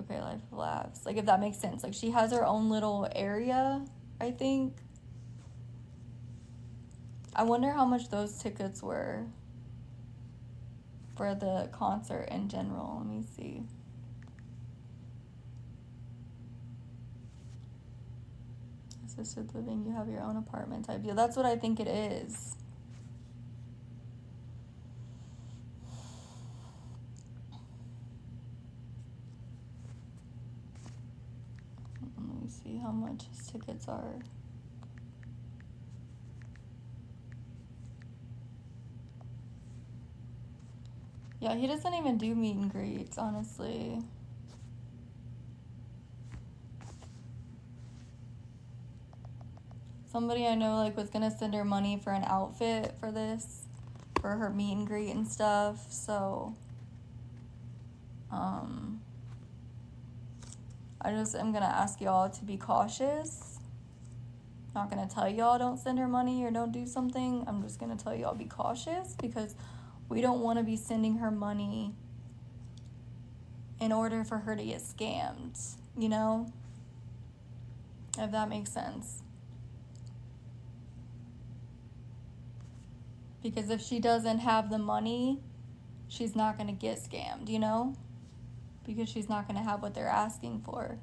Okay, Life of Laughs. Like, if that makes sense. Like, she has her own little area, I think. I wonder how much those tickets were for the concert in general. Let me see. Assisted living, you have your own apartment type deal. That's what I think it is. Let me see how much his tickets are. Yeah, he doesn't even do meet and greets, honestly. Somebody I know, like, was gonna send her money for an outfit for this, for her meet and greet and stuff, so, I just am gonna ask y'all to be cautious. Not gonna tell y'all don't send her money or don't do something. I'm just gonna tell y'all be cautious, because we don't want to be sending her money in order for her to get scammed, you know? If that makes sense. Because if she doesn't have the money, she's not going to get scammed, you know? Because she's not going to have what they're asking for.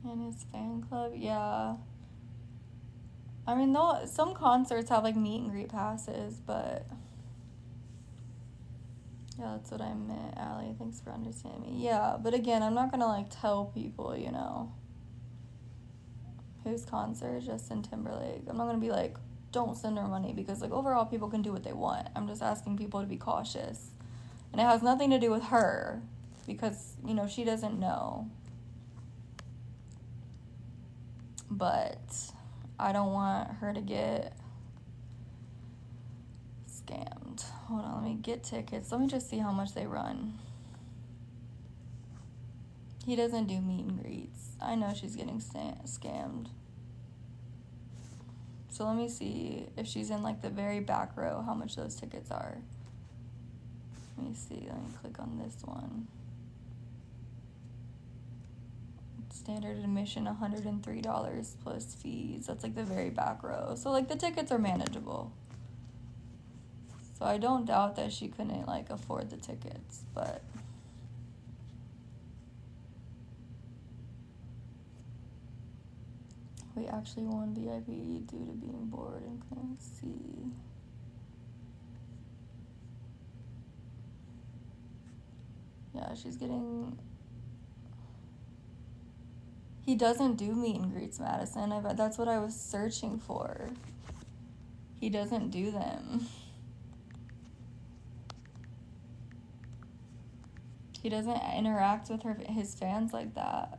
And his fan club, yeah. I mean, some concerts have, like, meet and greet passes, but... Yeah, that's what I meant, Allie. Thanks for understanding me. Yeah, but again, I'm not going to, like, tell people, you know, whose concert, Justin Timberlake. I'm not going to be like, don't send her money, because, like, overall, people can do what they want. I'm just asking people to be cautious. And it has nothing to do with her, because, you know, she doesn't know. But I don't want her to get scammed. Hold on, let me get tickets. Let me just see how much they run. He doesn't do meet and greets. I know she's getting scammed. So let me see if she's in, like, the very back row, how much those tickets are. Let me see. Let me click on this one. Standard admission, $103 plus fees. That's, like, the very back row. So, like, the tickets are manageable. So I don't doubt that she couldn't, like, afford the tickets, but... We actually won VIP due to being bored and couldn't see. Yeah, she's getting... He doesn't do meet and greets, Madison. That's what I was searching for. He doesn't do them. He doesn't interact with his fans like that.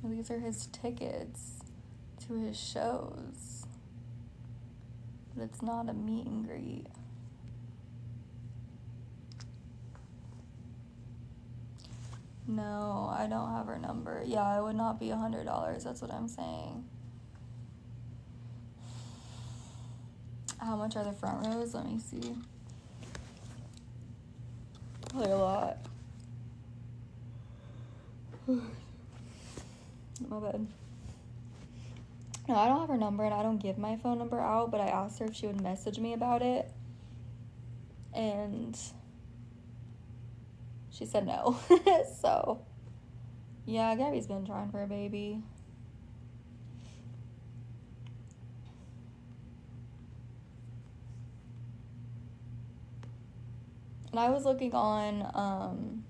These are his tickets to his shows. But it's not a meet and greet. No, I don't have her number. Yeah, it would not be $100. That's what I'm saying. How much are the front rows? Let me see. Probably a lot. My bad. No, I don't have her number, and I don't give my phone number out, but I asked her if she would message me about it. And she said no. So, yeah, Gabby's been trying for a baby. And I was looking on,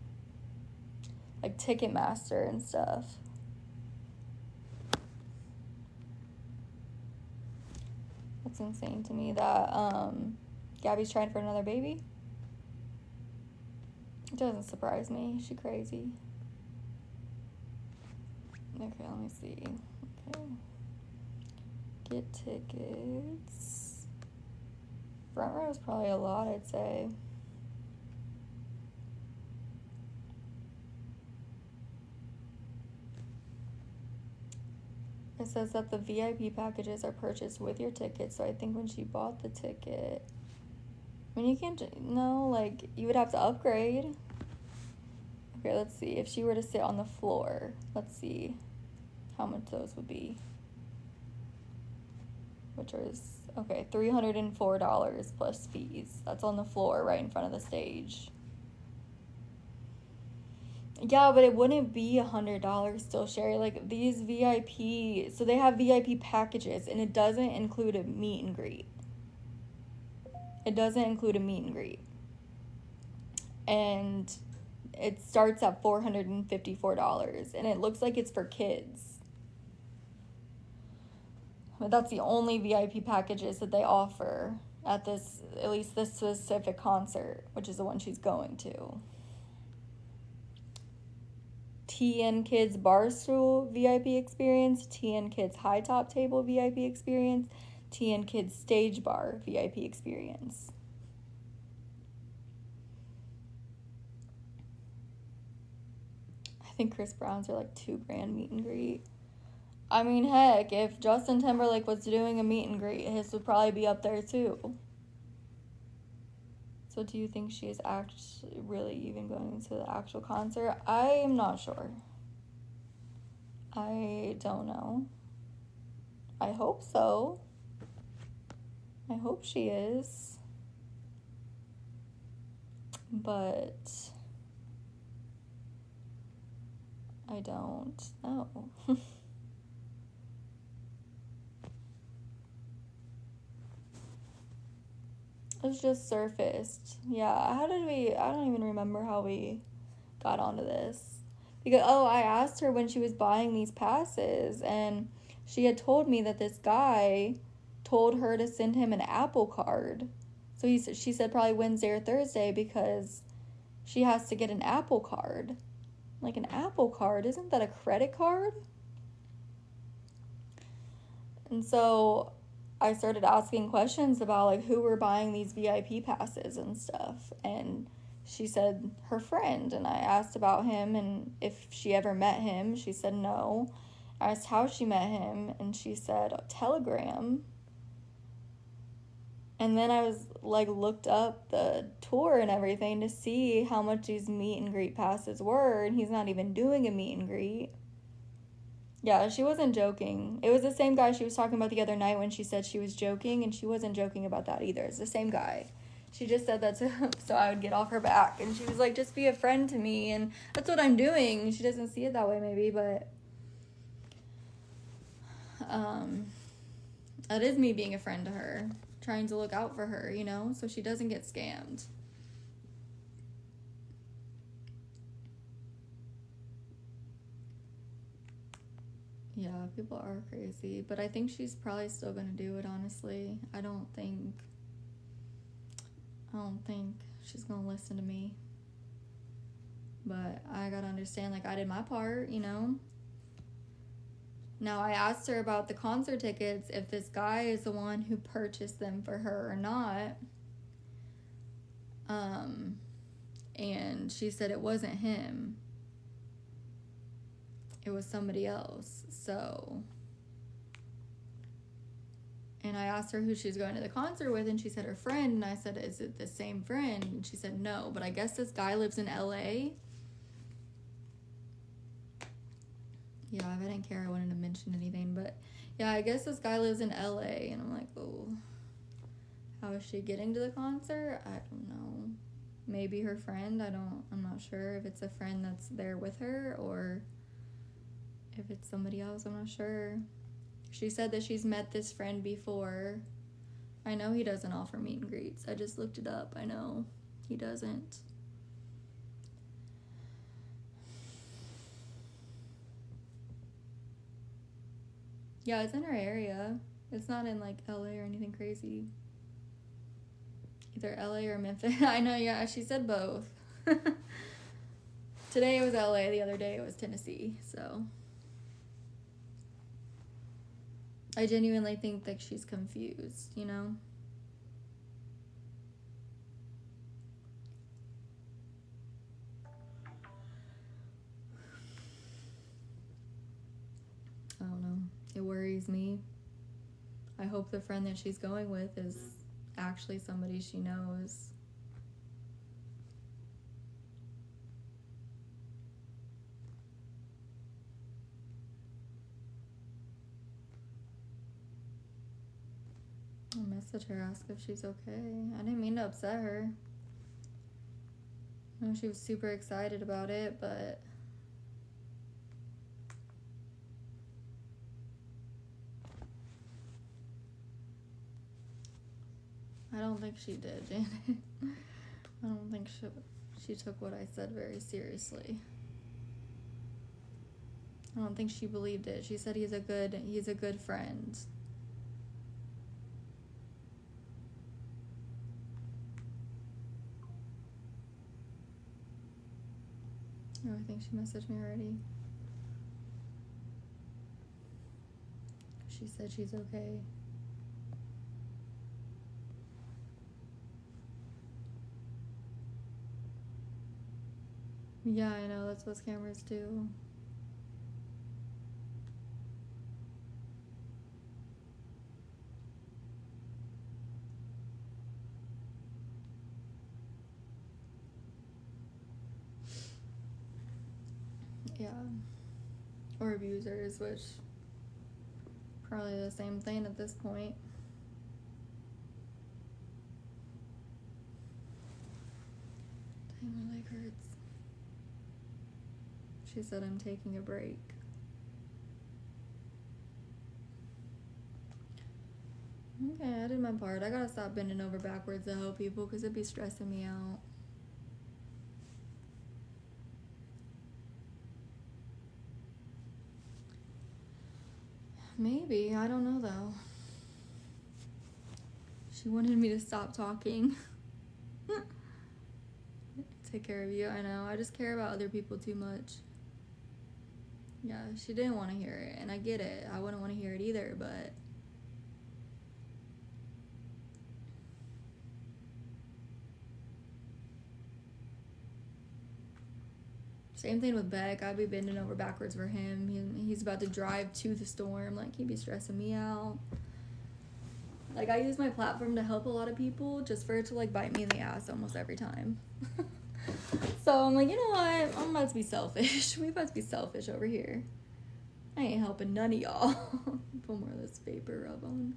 like, Ticketmaster and stuff. That's insane to me that, Gabby's trying for another baby. It doesn't surprise me. She crazy. Okay, let me see. Okay. Get tickets. Front row is probably a lot, I'd say. It says that the VIP packages are purchased with your ticket, so I think when she bought the ticket, I mean, you can't, no, like, you would have to upgrade. Okay, let's see. If she were to sit on the floor, let's see how much those would be. Which is, okay, $304 plus fees. That's on the floor right in front of the stage. Yeah, but it wouldn't be $100 still, Sherry. Like, these VIP, so they have VIP packages, and it doesn't include a meet and greet. It doesn't include a meet and greet. And it starts at $454, and it looks like it's for kids. But that's the only VIP packages that they offer at this, at least this specific concert, which is the one she's going to. TN Kids Barstool VIP experience, TN Kids High Top Table VIP experience, TN Kids Stage Bar VIP experience. I think Chris Brown's are like $2,000 meet and greet. I mean, heck, if Justin Timberlake was doing a meet and greet, his would probably be up there too. So do you think she is actually really even going to the actual concert? I am not sure. I don't know. I hope so. I hope she is. But I don't know. It's just surfaced. Yeah, how did we, I don't even remember how we got onto this. Because, I asked her when she was buying these passes, and she had told me that this guy told her to send him an Apple Card. So she said probably Wednesday or Thursday because she has to get an Apple Card. Like, an Apple Card, isn't that a credit card? And so I started asking questions about like who were buying these VIP passes and stuff, and she said her friend, and I asked about him and if she ever met him. She said no. I asked how she met him, and she said Telegram. And then I was like looked up the tour and everything to see how much these meet and greet passes were, and he's not even doing a meet and greet. Yeah, she wasn't joking. It was the same guy she was talking about the other night when she said she was joking, and she wasn't joking about that either. It's the same guy. She just said that to him so I would get off her back. And she was like, just be a friend to me, and that's what I'm doing. She doesn't see it that way maybe, but that is me being a friend to her, trying to look out for her, you know, so she doesn't get scammed. Yeah, people are crazy, but I think she's probably still gonna do it, honestly. I don't think she's gonna listen to me. But I gotta understand, like, I did my part, you know? Now, I asked her about the concert tickets, if this guy is the one who purchased them for her or not. And she said it wasn't him. It was somebody else. So, and I asked her who she's going to the concert with, and she said her friend, and I said, is it the same friend? And she said no, but I guess this guy lives in LA. Yeah, if I didn't care, I wouldn't have mentioned anything, but yeah, I guess this guy lives in LA, and I'm like, oh, how is she getting to the concert? I don't know. Maybe her friend, I'm not sure if it's a friend that's there with her, or if it's somebody else, I'm not sure. She said that she's met this friend before. I know he doesn't offer meet and greets. I just looked it up. I know he doesn't. Yeah, it's in her area. It's not in like LA or anything crazy. Either LA or Memphis. I know, yeah, she said both. Today it was LA, the other day it was Tennessee, so. I genuinely think that she's confused, you know? I don't know. It worries me. I hope the friend that she's going with is actually somebody she knows. I'll message her, ask if she's okay. I didn't mean to upset her. I know she was super excited about it, but I don't think she did, Janet. I don't think she took what I said very seriously. I don't think she believed it. She said he's a good friend. Oh, I think she messaged me already. She said she's okay. Yeah, I know, that's what scammers do. Yeah. Or abusers, which probably the same thing at this point. Dang, my leg hurts. She said I'm taking a break. Okay, I did my part. I gotta stop bending over backwards to help people because it'd be stressing me out. Maybe, I don't know though. She wanted me to stop talking. Take care of you, I know. I just care about other people too much. Yeah, she didn't want to hear it, and I get it. I wouldn't want to hear it either, but same thing with Beck. I'd be bending over backwards for him. He's about to drive to the storm. Like, he'd be stressing me out. Like, I use my platform to help a lot of people just for it to, like, bite me in the ass almost every time. So I'm like, you know what? I'm about to be selfish. We about to be selfish over here. I ain't helping none of y'all. Put more of this vapor rub on.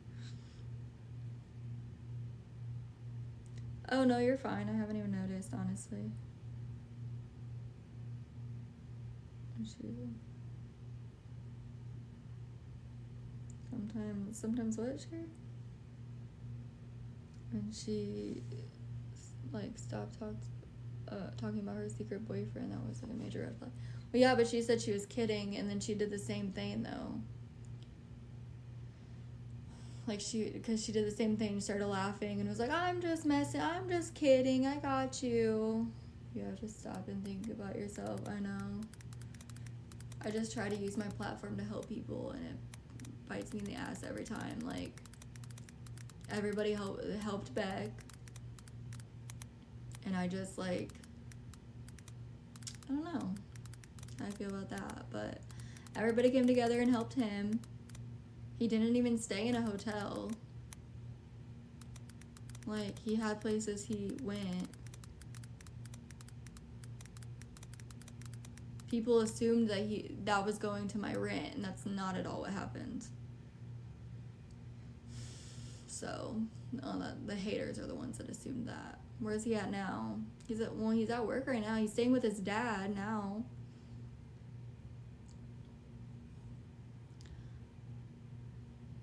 Oh, no, you're fine. I haven't even noticed, honestly. Sometimes what, Sherry? And she, like, stopped talking about her secret boyfriend. That was, like, a major red flag. But yeah, but she said she was kidding, and then she did the same thing, though. Like, because she did the same thing, started laughing, and was like, I'm just messing, I'm just kidding, I got you. You have to stop and think about yourself, I know. I just try to use my platform to help people, and it bites me in the ass every time. Like, everybody helped Beck, and I just, like, I don't know how I feel about that, but everybody came together and helped him. He didn't even stay in a hotel. Like, he had places he went. People assumed that was going to my rent, and that's not at all what happened. So, the haters are the ones that assumed that. Where's he at now? He's at work right now. He's staying with his dad now.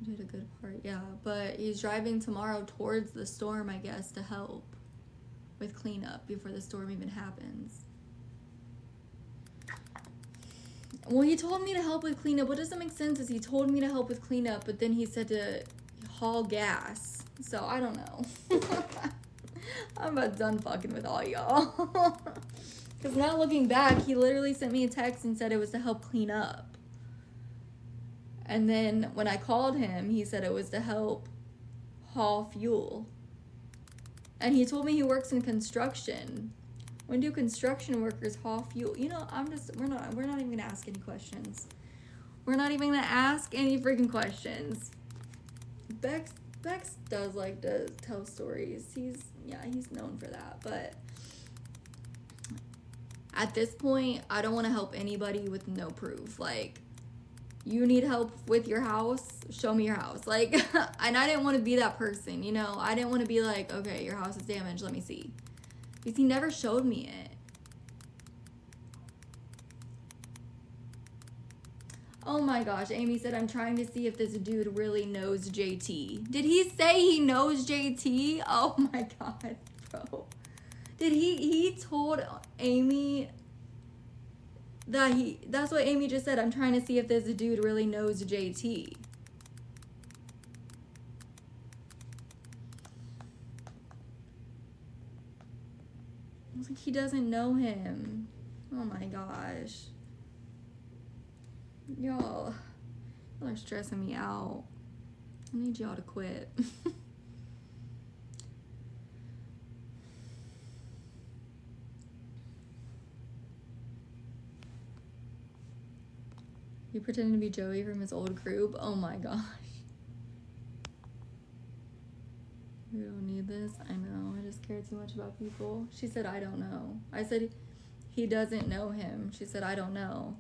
Did a good part, yeah. But he's driving tomorrow towards the storm, I guess, to help with cleanup before the storm even happens. Well, he told me to help with cleanup. What doesn't make sense is he told me to help with cleanup, but then he said to haul gas. So, I don't know. I'm about done fucking with all y'all. Because now looking back, he literally sent me a text and said it was to help clean up. And then when I called him, he said it was to help haul fuel. And he told me he works in construction. When do construction workers haul fuel? You know, we're not even gonna ask any questions. We're not even gonna ask any freaking questions. Beck does like to tell stories. He's known for that. But at this point, I don't want to help anybody with no proof. Like, you need help with your house, show me your house. Like, and I didn't want to be that person, you know? I didn't want to be like, okay, your house is damaged, let me see. Because he never showed me it. Oh my gosh, Amy said, I'm trying to see if this dude really knows JT. Did he say he knows JT? Oh my god, bro. Did he told Amy that's what Amy just said. I'm trying to see if this dude really knows JT. I was like, he doesn't know him. Oh my gosh. Y'all are stressing me out. I need y'all to quit. He pretended to be Joey from his old group. Oh my gosh. We don't need this. I know. I just care too much about people. She said, I don't know. I said, he doesn't know him. She said, I don't know.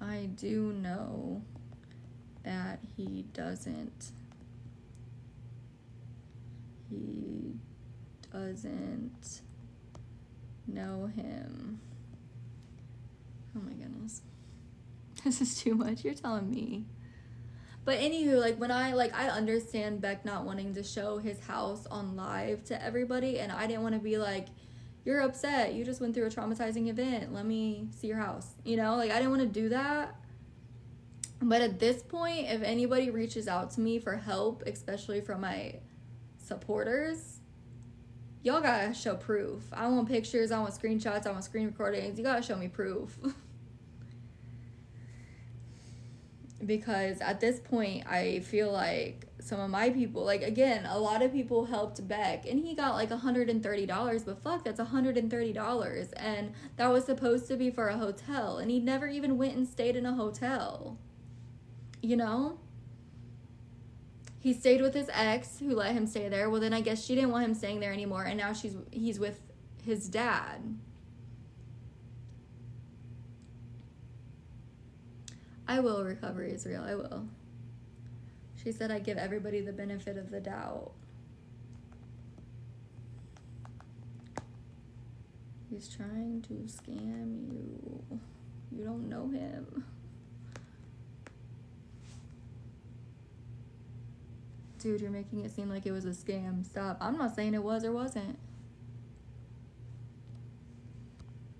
I do know that he doesn't. He doesn't know him. Oh my goodness. This is too much. You're telling me. But anywho, like, when I understand Beck not wanting to show his house on live to everybody, and I didn't want to be like, you're upset, you just went through a traumatizing event, let me see your house, you know? Like, I didn't want to do that. But at this point, if anybody reaches out to me for help, especially from my supporters, y'all gotta show proof. I want pictures, I want screenshots, I want screen recordings. You gotta show me proof. Because at this point, I feel like some of my people, like, again, a lot of people helped Beck, and he got like $130, but fuck, that's $130, and that was supposed to be for a hotel, and he never even went and stayed in a hotel, you know? He stayed with his ex, who let him stay there. Well, then I guess she didn't want him staying there anymore, and now he's with his dad. I will recover, Israel. I will. She said I give everybody the benefit of the doubt. He's trying to scam you. You don't know him. Dude, you're making it seem like it was a scam. Stop. I'm not saying it was or wasn't.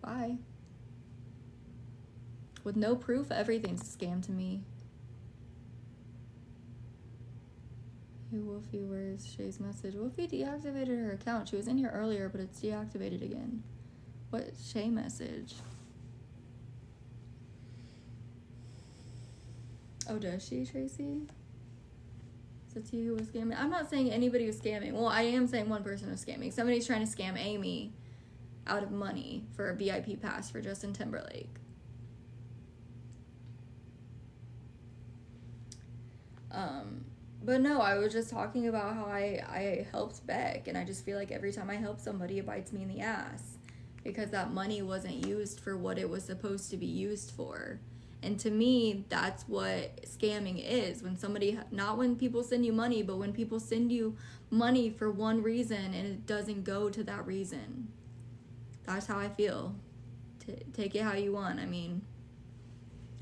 Bye. With no proof, everything's a scam to me. Hey, Wolfie, where's Shay's message? Wolfie deactivated her account. She was in here earlier, but it's deactivated again. What Shay message? Oh, does she, Tracy? Is it you who was scamming? I'm not saying anybody was scamming. Well, I am saying one person was scamming. Somebody's trying to scam Amy out of money for a VIP pass for Justin Timberlake. But no, I was just talking about how I helped Beck, and I just feel like every time I help somebody, it bites me in the ass because that money wasn't used for what it was supposed to be used for. And to me, that's what scamming is. When somebody, not when people send you money, but when people send you money for one reason and it doesn't go to that reason. That's how I feel. Take it how you want. I mean,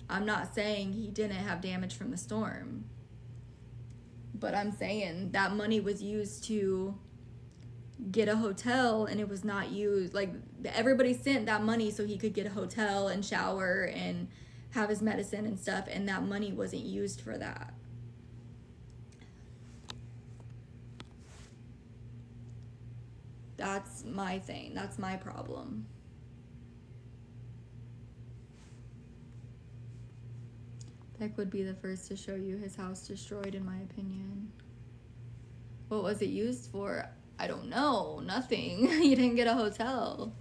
I'm not saying he didn't have damage from the storm. But I'm saying that money was used to get a hotel, and it was not used. Like, everybody sent that money so he could get a hotel and shower and have his medicine and stuff, and that money wasn't used for that. That's my thing. That's my problem. Beck would be the first to show you his house destroyed, in my opinion. What was it used for? I don't know. Nothing. He didn't get a hotel.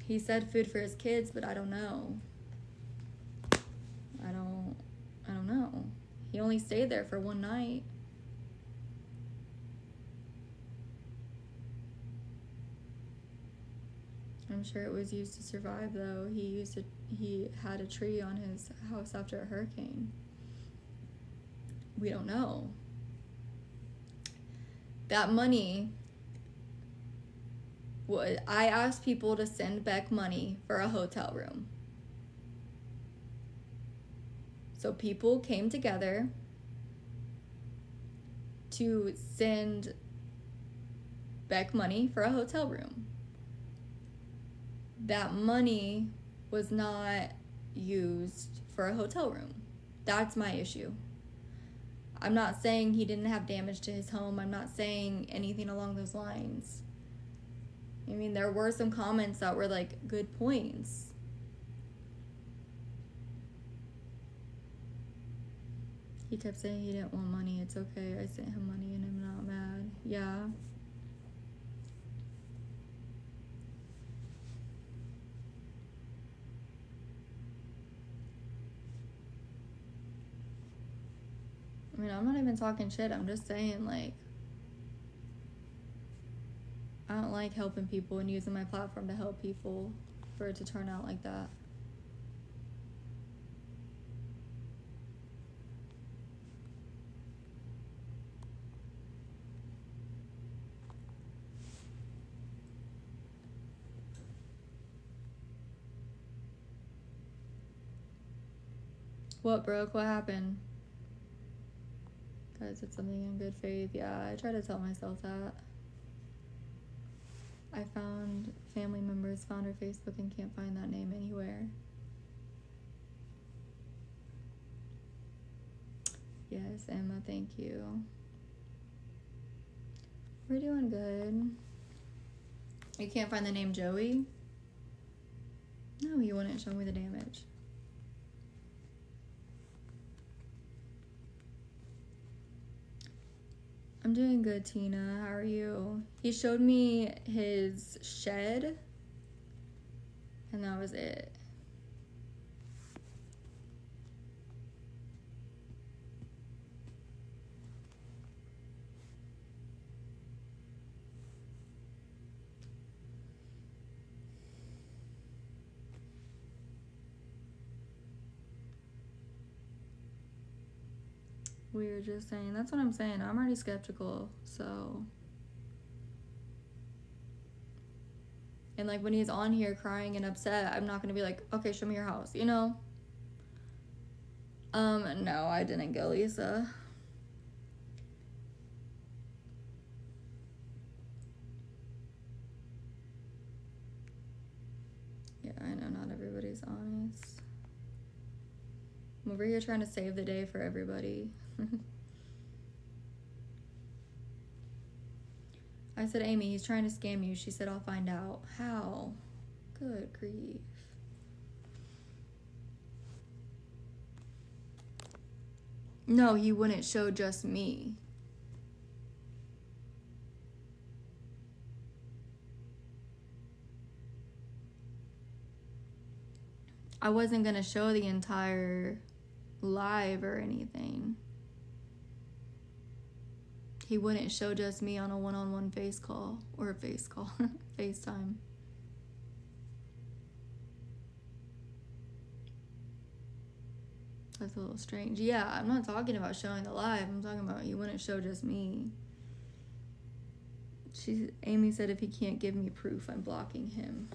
He said food for his kids, but I don't know. I don't know. He only stayed there for one night. I'm sure it was used to survive, though. He had a tree on his house after a hurricane. We don't know. That money, I asked people to send Beck money for a hotel room. So people came together to send Beck money for a hotel room. That money was not used for a hotel room. That's my issue. I'm not saying he didn't have damage to his home. I'm not saying anything along those lines. I mean, there were some comments that were like good points. He kept saying he didn't want money. It's okay. I sent him money and I'm not mad. Yeah. I mean, I'm not even talking shit. I'm just saying, like, I don't like helping people and using my platform to help people for it to turn out like that. What broke? What happened? Guys, it's something in good faith. Yeah, I try to tell myself that. I found family members found her Facebook and can't find that name anywhere. Yes, Emma, thank you. We're doing good. You can't find the name Joey? No, you wouldn't show me the damage. I'm doing good, Tina. How are you? He showed me his shed, and that was it. We were just saying, that's what I'm saying. I'm already skeptical, so. And like when he's on here crying and upset, I'm not gonna be like, okay, show me your house, you know? No, I didn't go, Lisa. Yeah, I know not everybody's honest. I'm over here trying to save the day for everybody. I said, Amy, he's trying to scam you. She said, I'll find out. How? Good grief. No, he wouldn't show just me. I wasn't going to show the entire live or anything. He wouldn't show just me on a one-on-one FaceTime. That's a little strange. Yeah, I'm not talking about showing the live. I'm talking about he wouldn't show just me. Amy said if he can't give me proof, I'm blocking him.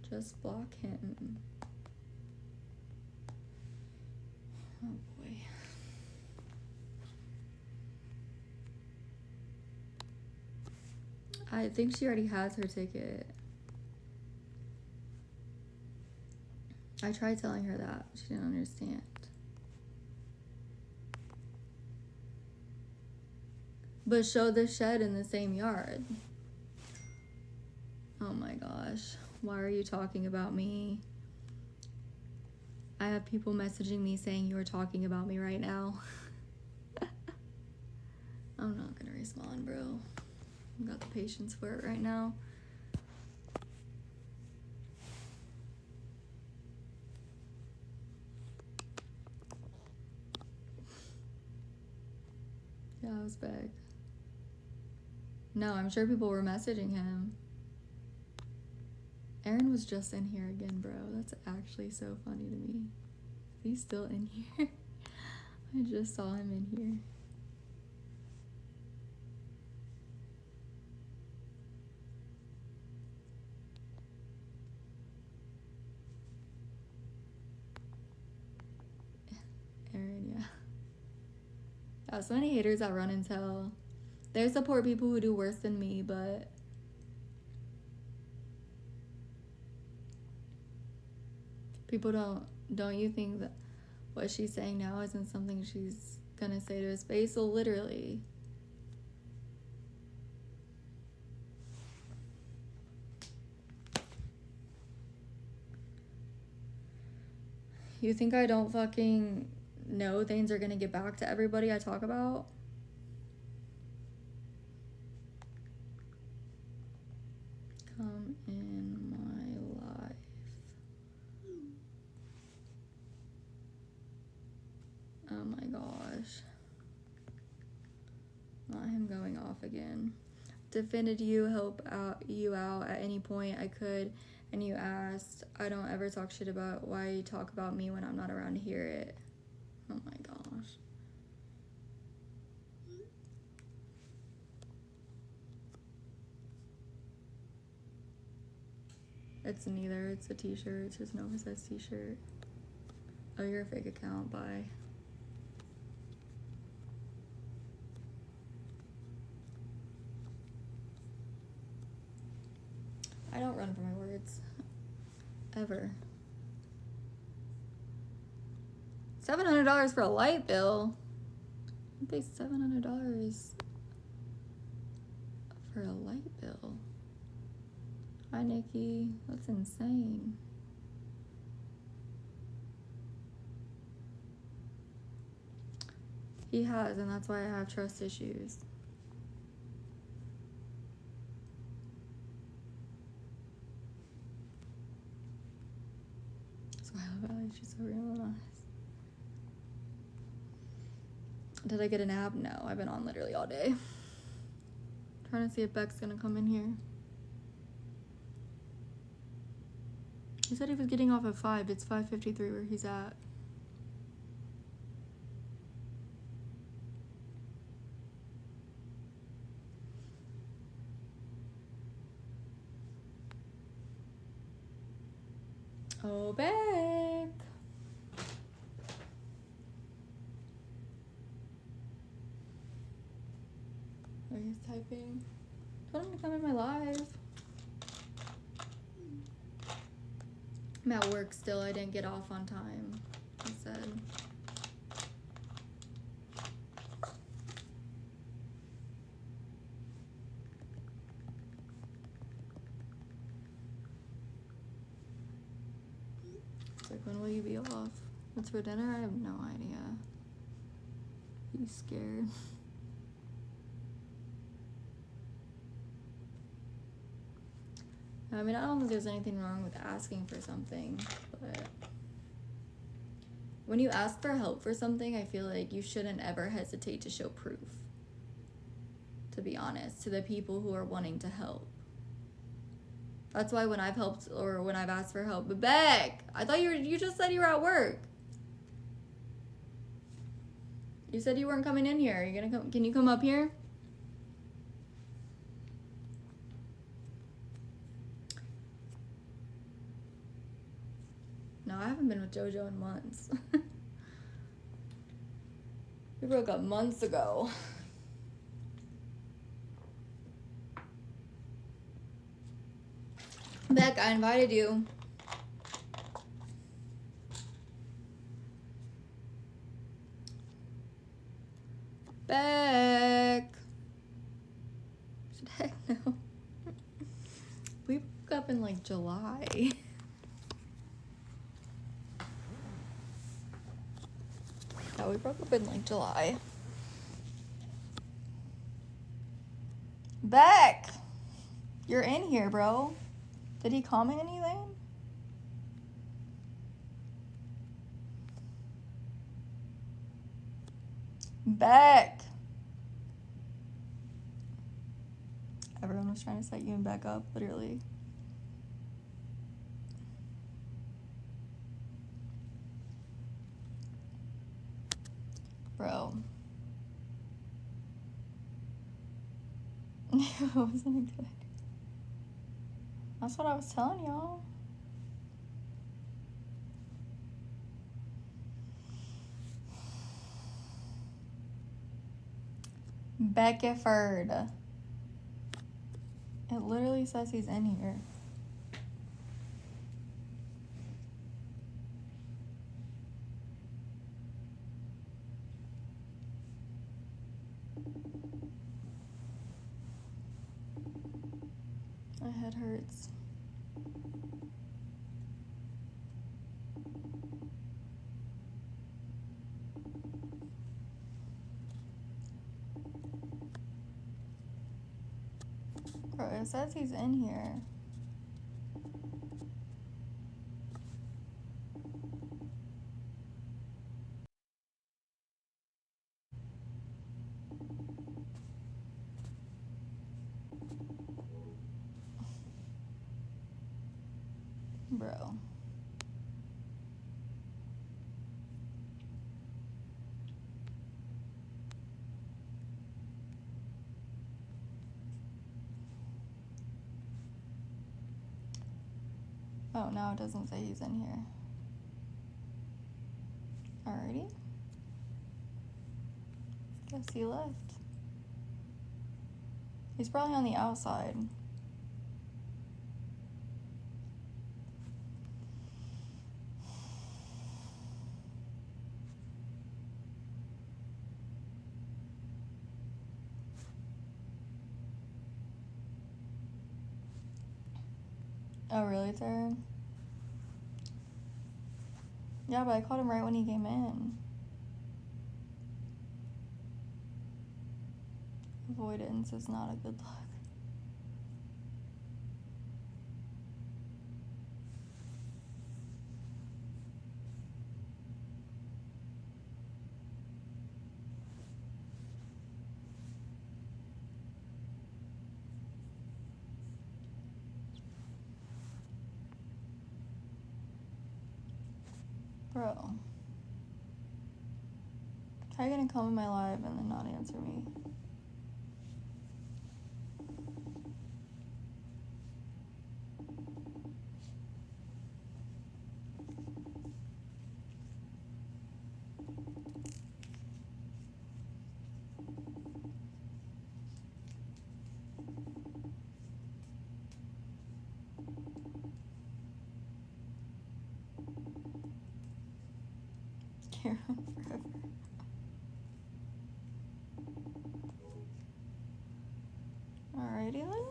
Just block him. Oh boy. I think she already has her ticket. I tried telling her that. She didn't understand. But show the shed in the same yard. Oh my gosh. Why are you talking about me? I have people messaging me saying you are talking about me right now. I'm not gonna respond, bro. I've got the patience for it right now. Yeah, it was Beck. No, I'm sure people were messaging him. Aaron was just in here again, bro. That's actually so funny to me. He's still in here. I just saw him in here. Aaron, yeah. So many haters that run and tell. They support people who do worse than me, but people don't you think that what she's saying now isn't something she's gonna say to his face? So literally. You think I don't fucking know things are gonna get back to everybody I talk about? Come in my life. Oh my gosh. Not him going off again. Defended you, help you out at any point I could, and you asked. I don't ever talk shit about why you talk about me when I'm not around to hear it. Oh my gosh. It's neither. It's a t-shirt. It's just Nova Says t-shirt. Oh, you're a fake account. Bye. I don't run for my words. Ever. $700 for a light bill? I pay $700 for a light bill. Hi, Nikki. That's insane. He has, and that's why I have trust issues. That's why I love Allie. She's so real and honest. Did I get a nap? No, I've been on literally all day. Trying to see if Beck's gonna come in here. He said he was getting off at 5. It's 5:53 where he's at. Oh, Beck. Oh, he's typing. Told him to come in my live. I'm at work still. I didn't get off on time, he said. It's like, when will you be off? What's for dinner? I have no idea. He's scared. I mean, I don't think there's anything wrong with asking for something, but when you ask for help for something, I feel like you shouldn't ever hesitate to show proof, to be honest, to the people who are wanting to help. That's why when I've helped or when I've asked for help, but Beck, I thought you just said you were at work. You said you weren't coming in here. Are you gonna come? Can you come up here? No, I haven't been with JoJo in months. We broke up months ago. Beck, I invited you. Beck. Heck no. We broke up in like July. Yeah, we broke up in like July. Beck! You're in here, bro. Did he comment anything? Beck! Everyone was trying to set you and Beck up, literally. Bro. It wasn't a good. That's what I was telling y'all. Beckford. It literally says he's in here. My head hurts. Bro, it says he's in here. Bro. Oh, now it doesn't say he's in here. Alrighty. Guess he left. He's probably on the outside. Oh, really, Tara? Yeah, but I called him right when he came in. Avoidance is not a good look. Bro. How are you gonna come in my live and then not answer me? Karen forever. Alrighty then.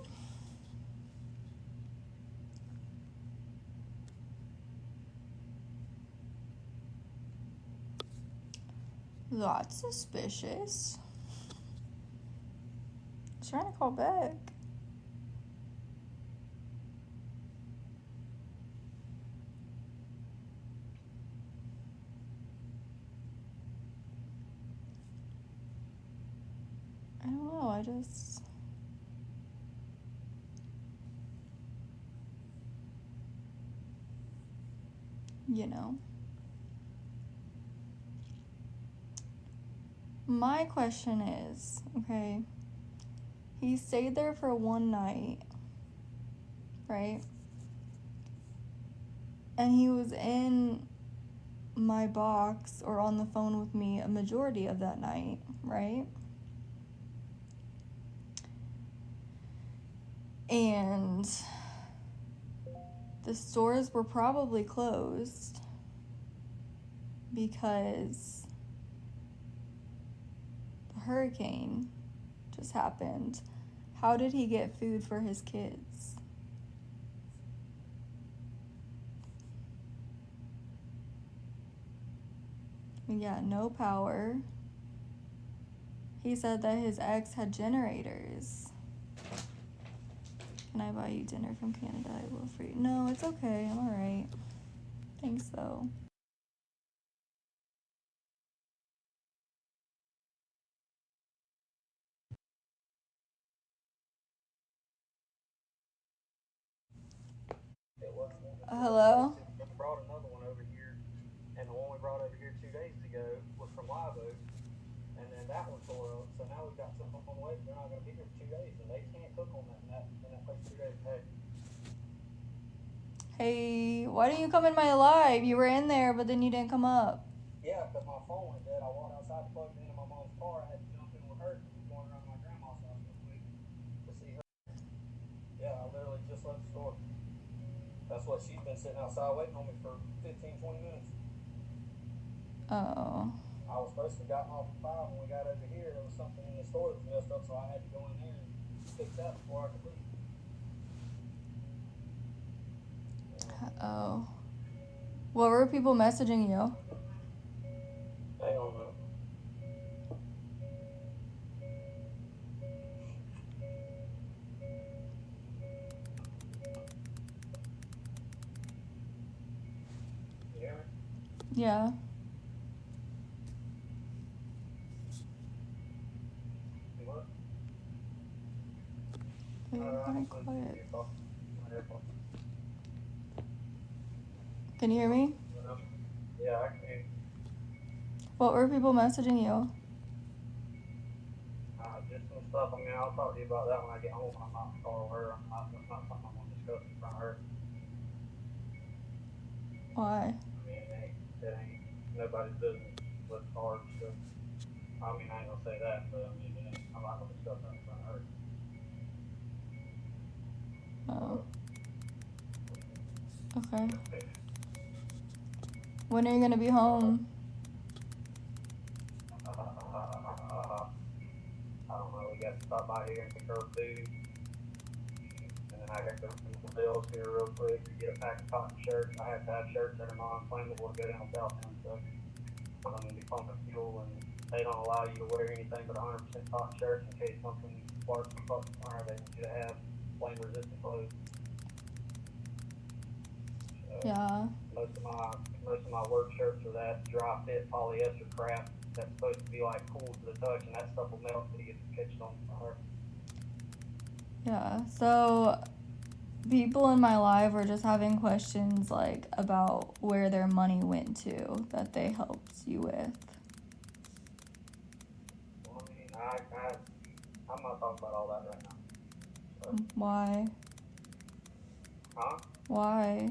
That's suspicious. I was trying to call Beck. I don't know, I just... You know. My question is, okay, he stayed there for one night, right? And he was in my box or on the phone with me a majority of that night, right? And the stores were probably closed because the hurricane just happened. How did he get food for his kids? Yeah, no power. He said that his ex had generators. Can I buy you dinner from Canada? I will for you. No, it's okay. I'm alright. Thanks, though. Hello? We brought another one over here, and the one we brought over here 2 days ago was from Live Oak, and then that one tore up. So now we've got something on the way. They're not going to be here for 2 days, and they can't cook on that place 2 days. Hey, why didn't you come in my live? You were in there, but then you didn't come up. Yeah, because my phone went dead. I walked outside to plug it into my mom's car. I had to jump in with her because we were going around to my grandma's house real quick to see her. Yeah, I literally just left the store. That's what she's been sitting outside waiting on me for 15, 20 minutes. Oh. I was supposed to have gotten off at 5 when we got over here. There was something in the store that was messed up, so I had to go in there and fix that before I could leave. Oh. What were people messaging you? Hang on a minute. You hear me? Yeah. You what? Wait, you're kind of quiet. Headphones. Can you hear me? Yeah, I can. What were people messaging you? Just some stuff. I mean, I'll talk to you about that when I get home. I'm not calling her. That's not something I'm going to discuss in front of her. Why? I mean, it ain't nobody's business with cards. So, I mean, I ain't going to say that, but I mean, I'm not going to discuss that in front of her. Oh. Okay. When are you gonna be home? I don't know. We got to stop by here and pick her food. And then I got to go through some bills here real quick to get a pack of cotton shirts. I have to have shirts that are non-flammable to go down south and stuff. I'm going to be pumping fuel, and they don't allow you to wear anything but 100% cotton shirts in case something sparks or fucks fire. They want you to have flame-resistant clothes. So Yeah. most of my work shirts are that dry fit polyester crap that's supposed to be like cool to the touch, and that stuff will melt when you get catched on fire. Yeah. So people in my live were just having questions like about where their money went to that they helped you with. Well, I mean, I'm not talking about all that right now. So. Why? Huh? Why?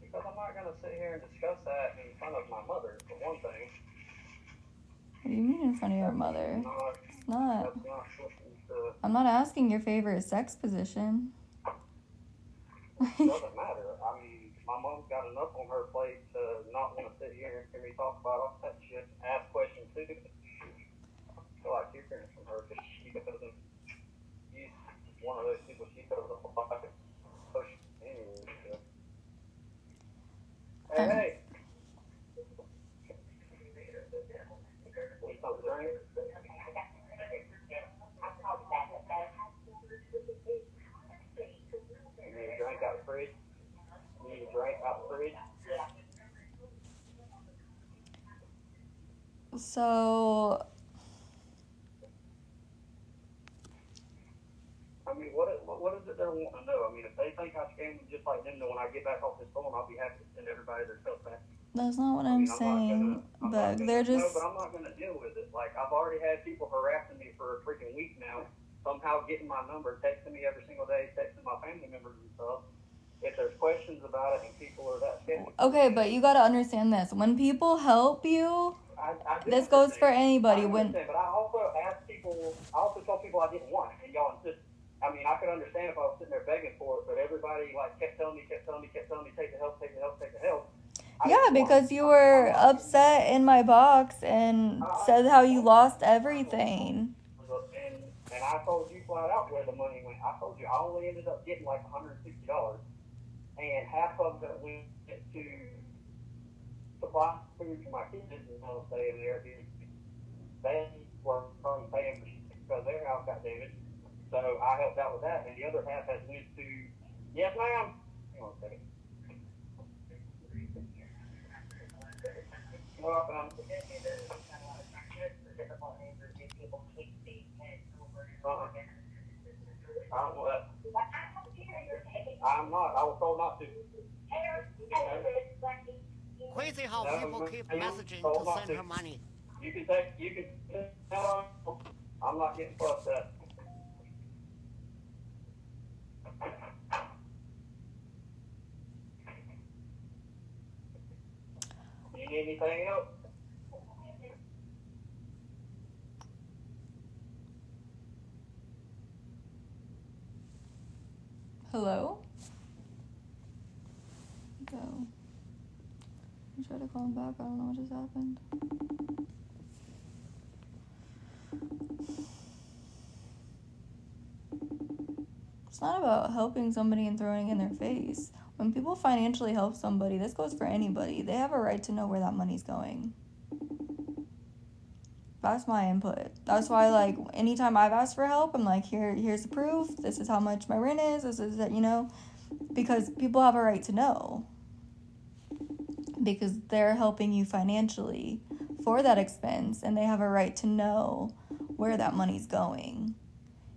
Because I'm not going to sit here and discuss that in front of my mother, for one thing. What do you mean in front of your mother? It's not. That's not something to... I'm not asking your favorite sex position. It doesn't matter. I mean, my mom's got enough on her plate to not want to sit here and hear me talk about all that shit, ask questions too. I feel like you're hearing from her because she's one of those people. She does a lot of push anyway. So. Hey. Want something to drink? You need a drink out of the fridge? You need a drink out of the fridge? So, I mean, what is it they're wanting to know? I mean, if they think I scammed them just like them, then when I get back off this phone, I'll be happy to send everybody their stuff back. that's not what I'm saying, Beck. They're just... No, but I'm not going to deal with it. Like, I've already had people harassing me for a freaking week now, somehow getting my number, texting me every single day, texting my family members and stuff. If there's questions about it and people are that skeptical... Okay, but you gotta understand this. When people help you, this goes for anybody. I understand, but I also told people I didn't want it, and y'all insist. I mean, I could understand if I was sitting there begging for it, but everybody like kept telling me, take the help. Yeah, because you were upset in my box and said how you lost everything. And I told you flat out where the money went. I told you I only ended up getting like $160, and half of it went to supply food for my kids and all staying there. They were probably paying for shit because their house got damaged. So I helped out with that, and the other half has went to, yes ma'am. Hang on a second. Well, I'm not. I was told not to. Crazy how No, people keep ma'am, messaging told to not send to. her money. You can I'm not getting fussed at. You need anything else? Hello? Go. I tried to call him back. I don't know what just happened. It's not about helping somebody and throwing it in their face. When people financially help somebody, this goes for anybody. They have a right to know where that money's going. That's my input. That's why, like, anytime I've asked for help, I'm like, here's the proof. This is how much my rent is. This is that, because people have a right to know. Because they're helping you financially for that expense, and they have a right to know where that money's going.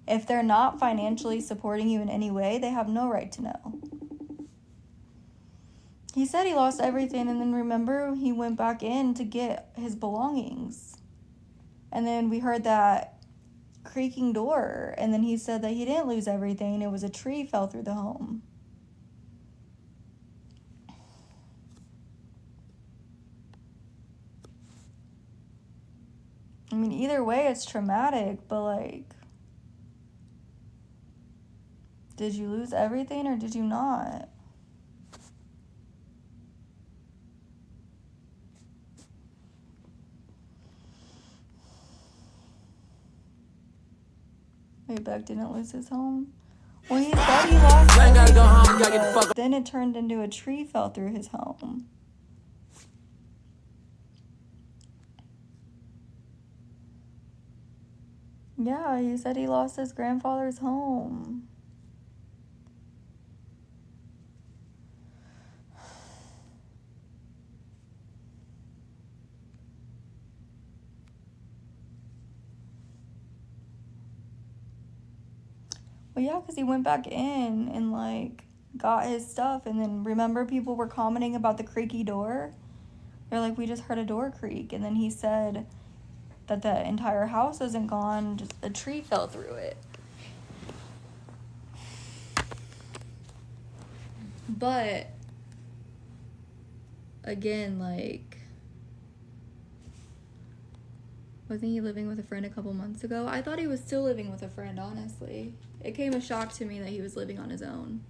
If they're not financially supporting you in any way, they have no right to know. He said he lost everything, and then remember, he went back in to get his belongings. And then we heard that creaking door, and then he said that he didn't lose everything. It was a tree fell through the home. I mean, either way, it's traumatic, but, like, did you lose everything or did you not? Wait, Beck didn't lose his home? Well, he said he lost everything, but then it turned into a tree fell through his home. Yeah, he said he lost his grandfather's home. Well, yeah, because he went back in and, like, got his stuff. And then, remember, people were commenting about the creaky door? They're like, we just heard a door creak. And then he said that the entire house isn't gone, just a tree fell through it. But, again, like, wasn't he living with a friend a couple months ago? I thought he was still living with a friend, honestly. It came a shock to me that he was living on his own.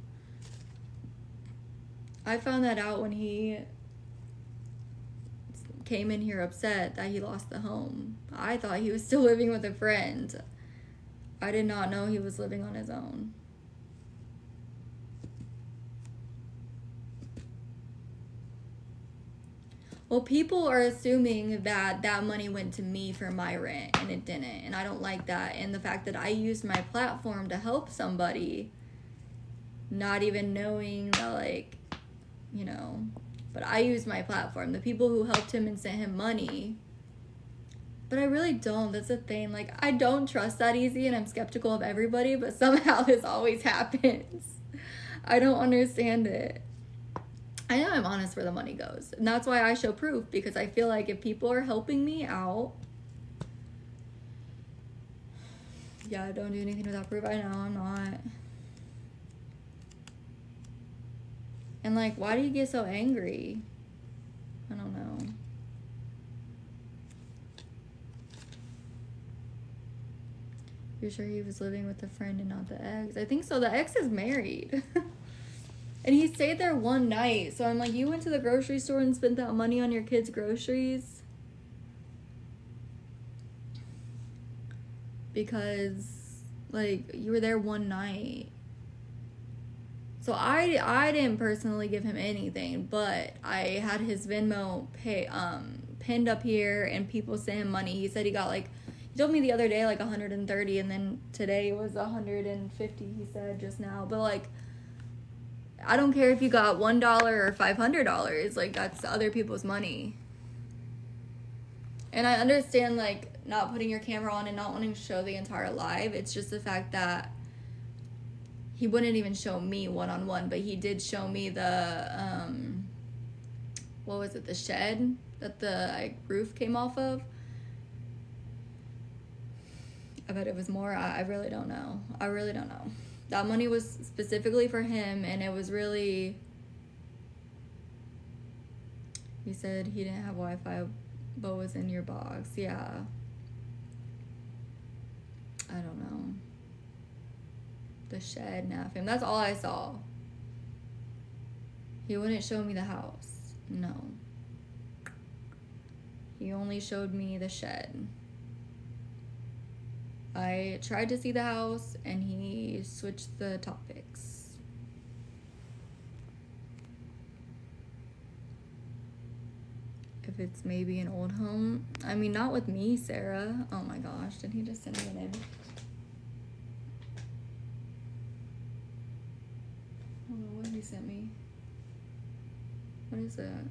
I found that out when he came in here upset that he lost the home. I thought he was still living with a friend. I did not know he was living on his own. Well, people are assuming that that money went to me for my rent, and it didn't. And I don't like that. And the fact that I used my platform to help somebody, not even knowing that, like, but I used my platform. The people who helped him and sent him money. But I really don't. That's the thing. Like, I don't trust that easy, and I'm skeptical of everybody, but somehow this always happens. I don't understand it. I know I'm honest where the money goes. And that's why I show proof, because I feel like if people are helping me out, yeah, don't do anything without proof. I know, I'm not. And, like, why do you get so angry? I don't know. You're sure he was living with a friend and not the ex? I think so. The ex is married. And he stayed there one night. So I'm like, you went to the grocery store and spent that money on your kids' groceries? Because, like, you were there one night. So I didn't personally give him anything, but I had his Venmo pinned up here, and people sent him money. He said he got like, he told me the other day like 130, and then today it was 150. He said just now, but like, I don't care if you got $1 or $500. Like, that's other people's money. And I understand like not putting your camera on and not wanting to show the entire live. It's just the fact that he wouldn't even show me one-on-one, but he did show me the, what was it, the shed that the roof came off of. I bet it was more. I really don't know. I really don't know. That money was specifically for him, and it was really, he said he didn't have Wi-Fi, but was in your box. Yeah. I don't know. The shed, nothing. That's all I saw. He wouldn't show me the house. No. He only showed me the shed. I tried to see the house, and he switched the topics. If it's maybe an old home. I mean, not with me, Sarah. Oh my gosh, did he just send me an image? I don't know what he sent me. What is that?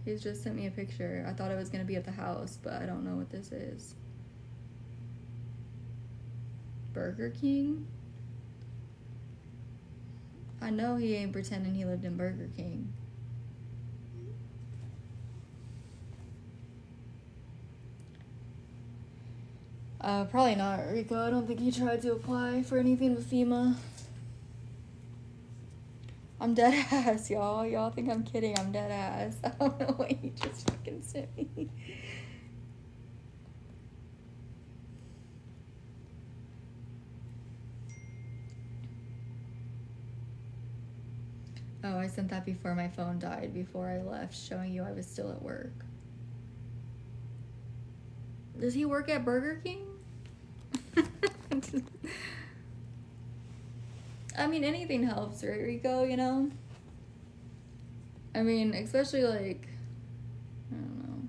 He's just sent me a picture. I thought it was going to be at the house, but I don't know what this is. Burger King? I know he ain't pretending he lived in Burger King. Probably not, Rico. I don't think he tried to apply for anything with FEMA. I'm dead ass, y'all. Y'all think I'm kidding. I'm dead ass. I don't know what he just fucking sent me. Oh, I sent that before my phone died, before I left, showing you I was still at work. Does he work at Burger King? I mean, anything helps, right, Rico, you know? I mean, especially, like, I don't know.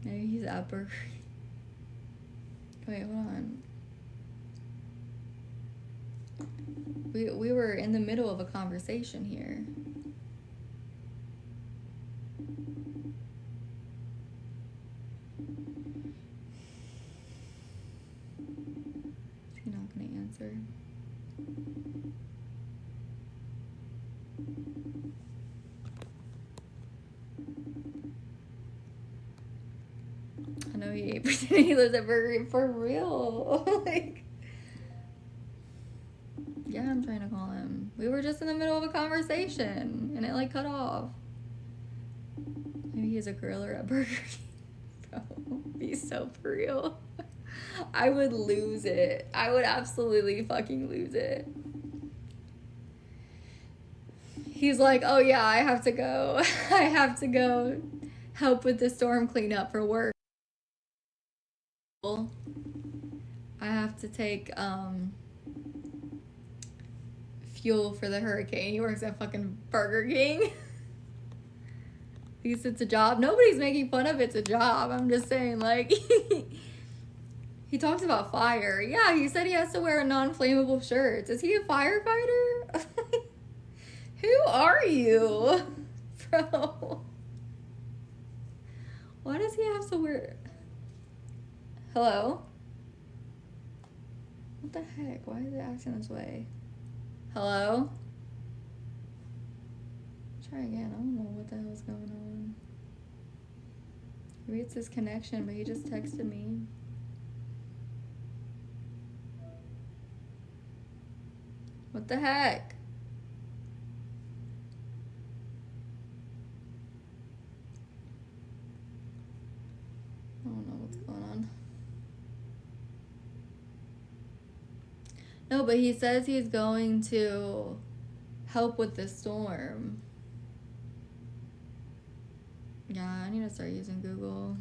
Maybe he's at Burger King. Wait, hold on. We were in the middle of a conversation here. Is he not gonna answer? I know he ain't pretending he lives at Burger King for real. Like, yeah, I'm trying to call him. We were just in the middle of a conversation and it like cut off. Maybe he's a griller at Burger King. Bro, be so for real. I would lose it. I would absolutely fucking lose it. He's like, oh yeah, I have to go. I have to go help with the storm cleanup for work. I have to take fuel for the hurricane. He works at fucking Burger King. Thinks it's a job. Nobody's making fun of it's a job. I'm just saying, like, he talks about fire. Yeah, he said he has to wear non-flammable shirts. Is he a firefighter? Who are you? Bro. Why does he have to wear... Hello? What the heck? Why is it acting this way? Hello? Try again. I don't know what the hell's going on. Maybe it's his connection, but he just texted me. What the heck? I don't know what's going on. No, but he says he's going to help with the storm. Yeah, I need to start using Google.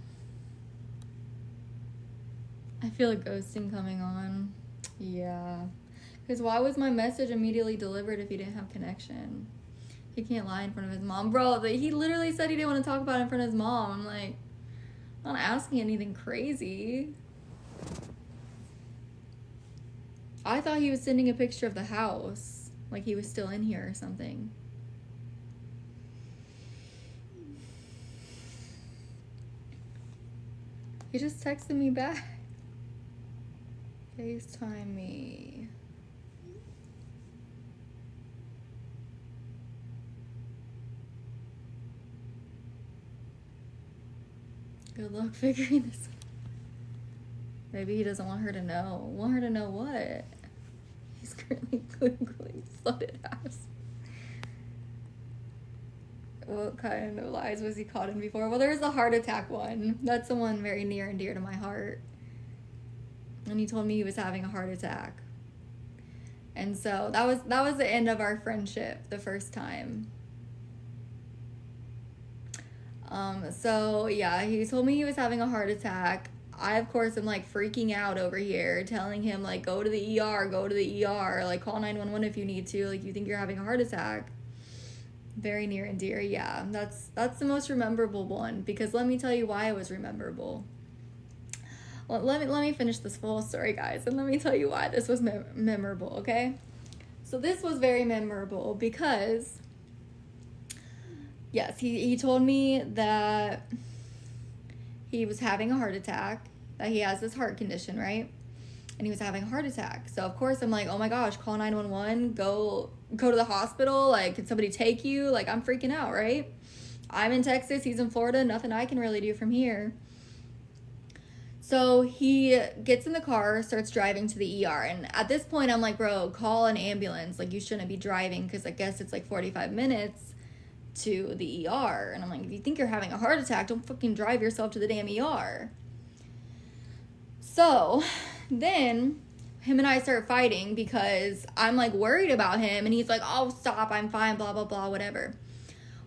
I feel a ghosting coming on. Yeah. Because why was my message immediately delivered if he didn't have connection? He can't lie in front of his mom. Bro, he literally said he didn't want to talk about it in front of his mom. I'm like, I'm not asking anything crazy. I thought he was sending a picture of the house. Like he was still in here or something. He just texted me back. FaceTime me. Good luck figuring this out. Maybe he doesn't want her to know. Want her to know what? He's currently Googling flooded house. What kind of lies was he caught in before? Well, there's the heart attack one. That's the one very near and dear to my heart. And he told me he was having a heart attack. And so that was the end of our friendship the first time. So yeah, he told me he was having a heart attack. I, of course, am like freaking out over here, telling him like, go to the ER, like call 911 if you need to, like you think you're having a heart attack. Very near and dear. Yeah, that's the most memorable one, because let me tell you why it was memorable. Well, let me finish this full story, guys, and let me tell you why this was memorable, okay? So this was very memorable because, yes, he told me that he was having a heart attack, that he has this heart condition, right? And he was having a heart attack. So, of course, I'm like, oh my gosh, call 911, go to the hospital. Like, can somebody take you? Like, I'm freaking out, right? I'm in Texas, he's in Florida, nothing I can really do from here. So he gets in the car, starts driving to the ER. And at this point, I'm like, bro, call an ambulance. Like, you shouldn't be driving, because I guess it's like 45 minutes to the ER. And I'm like, if you think you're having a heart attack, don't fucking drive yourself to the damn ER. So then him and I start fighting because I'm like worried about him, and he's like, oh, stop, I'm fine, blah, blah, blah, whatever.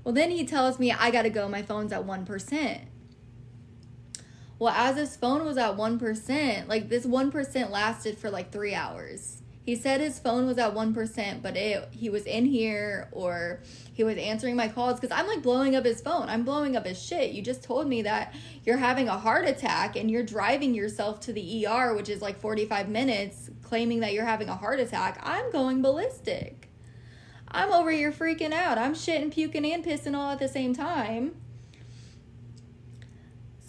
Well, then he tells me I gotta go, my phone's at 1%. Well, as his phone was at 1%, like this 1% lasted for like 3 hours. He said his phone was at 1%, but he was in here, or he was answering my calls, because I'm like blowing up his phone. I'm blowing up his shit. You just told me that you're having a heart attack and you're driving yourself to the ER, which is like 45 minutes, claiming that you're having a heart attack. I'm going ballistic. I'm over here freaking out. I'm shitting, puking, and pissing all at the same time.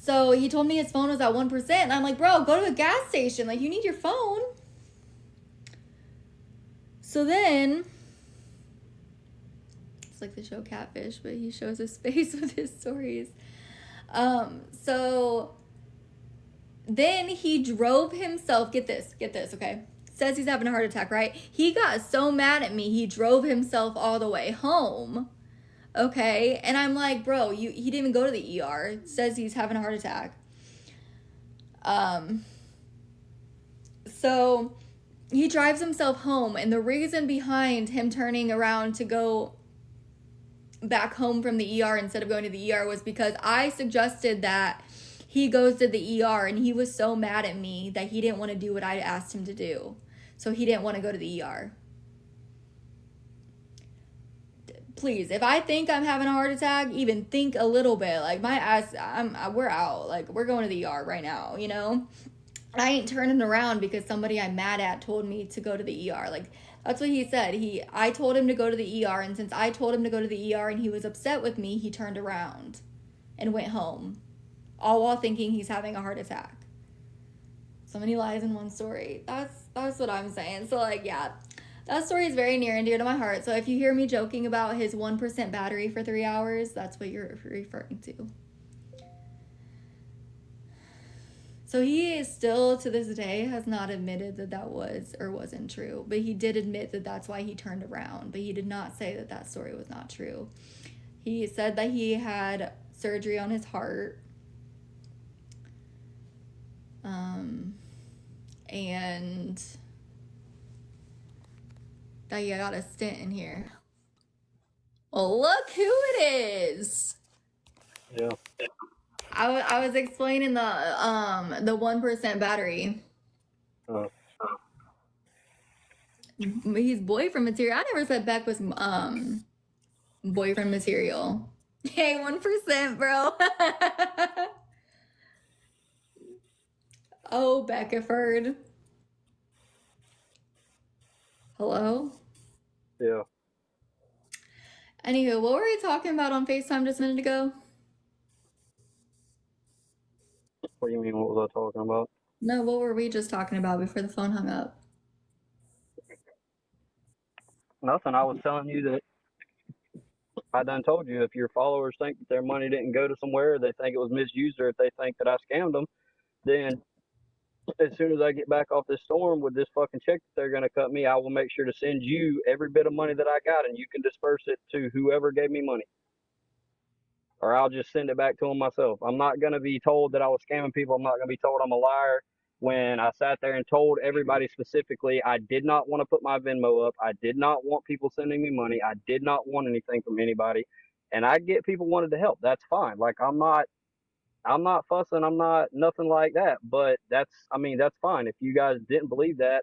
So he told me his phone was at 1%, and I'm like, bro, go to the gas station. Like, you need your phone. So then, it's like the show Catfish, but he shows his face with his stories. So then he drove himself, get this, okay? Says he's having a heart attack, right? He got so mad at me, he drove himself all the way home. Okay, and I'm like, bro, he didn't even go to the ER. Says he's having a heart attack. So he drives himself home, and the reason behind him turning around to go back home from the ER instead of going to the ER was because I suggested that he goes to the ER, and he was so mad at me that he didn't want to do what I asked him to do. So he didn't want to go to the ER. Please, if I think I'm having a heart attack, even think a little bit. Like, my ass, we're out. Like, we're going to the ER right now, you know? I ain't turning around because somebody I'm mad at told me to go to the ER. Like, that's what he said. I told him to go to the ER, and since I told him to go to the ER and he was upset with me, he turned around and went home, all while thinking he's having a heart attack. So many lies in one story. That's what I'm saying. So, like, yeah. That story is very near and dear to my heart. So if you hear me joking about his 1% battery for 3 hours, that's what you're referring to. So he is still, to this day, has not admitted that was or wasn't true. But he did admit that that's why he turned around. But he did not say that story was not true. He said that he had surgery on his heart. And that you got a stent in here. Well, look who it is. Yeah. I was explaining the 1% battery. He's boyfriend material. I never said Beck was boyfriend material. Hey, 1%, bro. Oh, Beckiford. Hello? Yeah. Anywho, what were we talking about on FaceTime just a minute ago? What do you mean? What was I talking about? No, what were we just talking about before the phone hung up? Nothing. I was telling you that I done told you if your followers think that their money didn't go to somewhere, they think it was misused, or if they think that I scammed them, then as soon as I get back off this storm with this fucking check that they're gonna cut me, I will make sure to send you every bit of money that I got, and you can disperse it to whoever gave me money, or I'll just send it back to them myself. I'm not gonna be told that I was scamming people. I'm not gonna be told I'm a liar. When I sat there and told everybody specifically, I did not want to put my Venmo up. I did not want people sending me money. I did not want anything from anybody. And I get people wanted to help. That's fine. Like I'm not fussing. I'm not nothing like that. But that's fine. If you guys didn't believe that,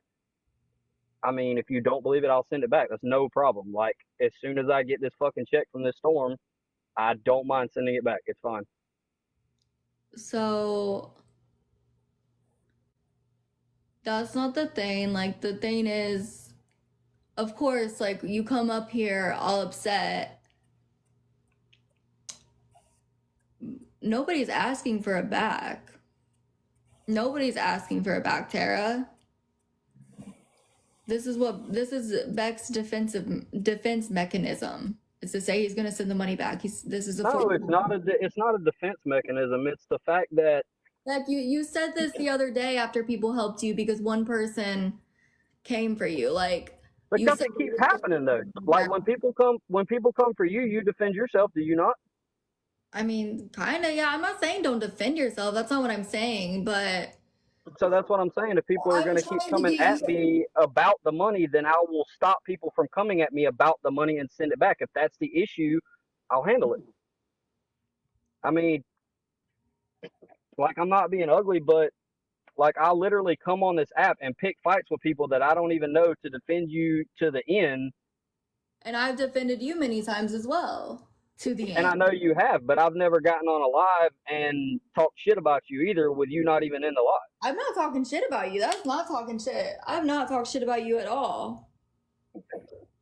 if you don't believe it, I'll send it back. That's no problem. Like as soon as I get this fucking check from this storm, I don't mind sending it back. It's fine. So that's not the thing. Like the thing is, of course, like you come up here all upset. Nobody's asking for a back. Nobody's asking for a back, Tara. This is Beck's defense mechanism. It's to say he's gonna send the money back. This is a No, it's not a defense mechanism. It's the fact that Beck, you said this the other day after people helped you because one person came for you. Like you because said, it keeps happening though. Like when people come for you, you defend yourself. Do you not? I mean, kind of, yeah. I'm not saying don't defend yourself. That's not what I'm saying. But So that's what I'm saying. If people are I'm going to keep trying to coming get at you. me about the money, then I will stop people from coming at me about the money and send it back. If that's the issue, I'll handle it. I mean, like I'm not being ugly, but like I'll literally come on this app and pick fights with people that I don't even know to defend you to the end. And I've defended you many times as well to the And I end. know you have, but I've never gotten on a live and talked shit about you either, with you not even in the live. I'm not talking shit about you. That's not talking shit. I've not talked shit about you at all.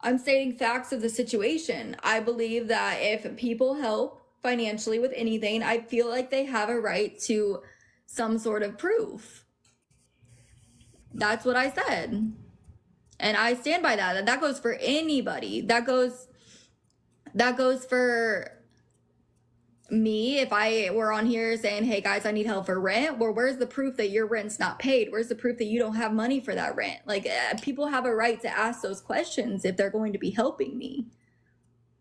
I'm stating facts of the situation. I believe that if people help financially with anything, I feel like they have a right to some sort of proof. That's what I said. And I stand by that. That goes for anybody. That goes for me. If I were on here saying, hey guys, I need help for rent, well, where's the proof that your rent's not paid? Where's the proof that you don't have money for that rent? Like people have a right to ask those questions if they're going to be helping me.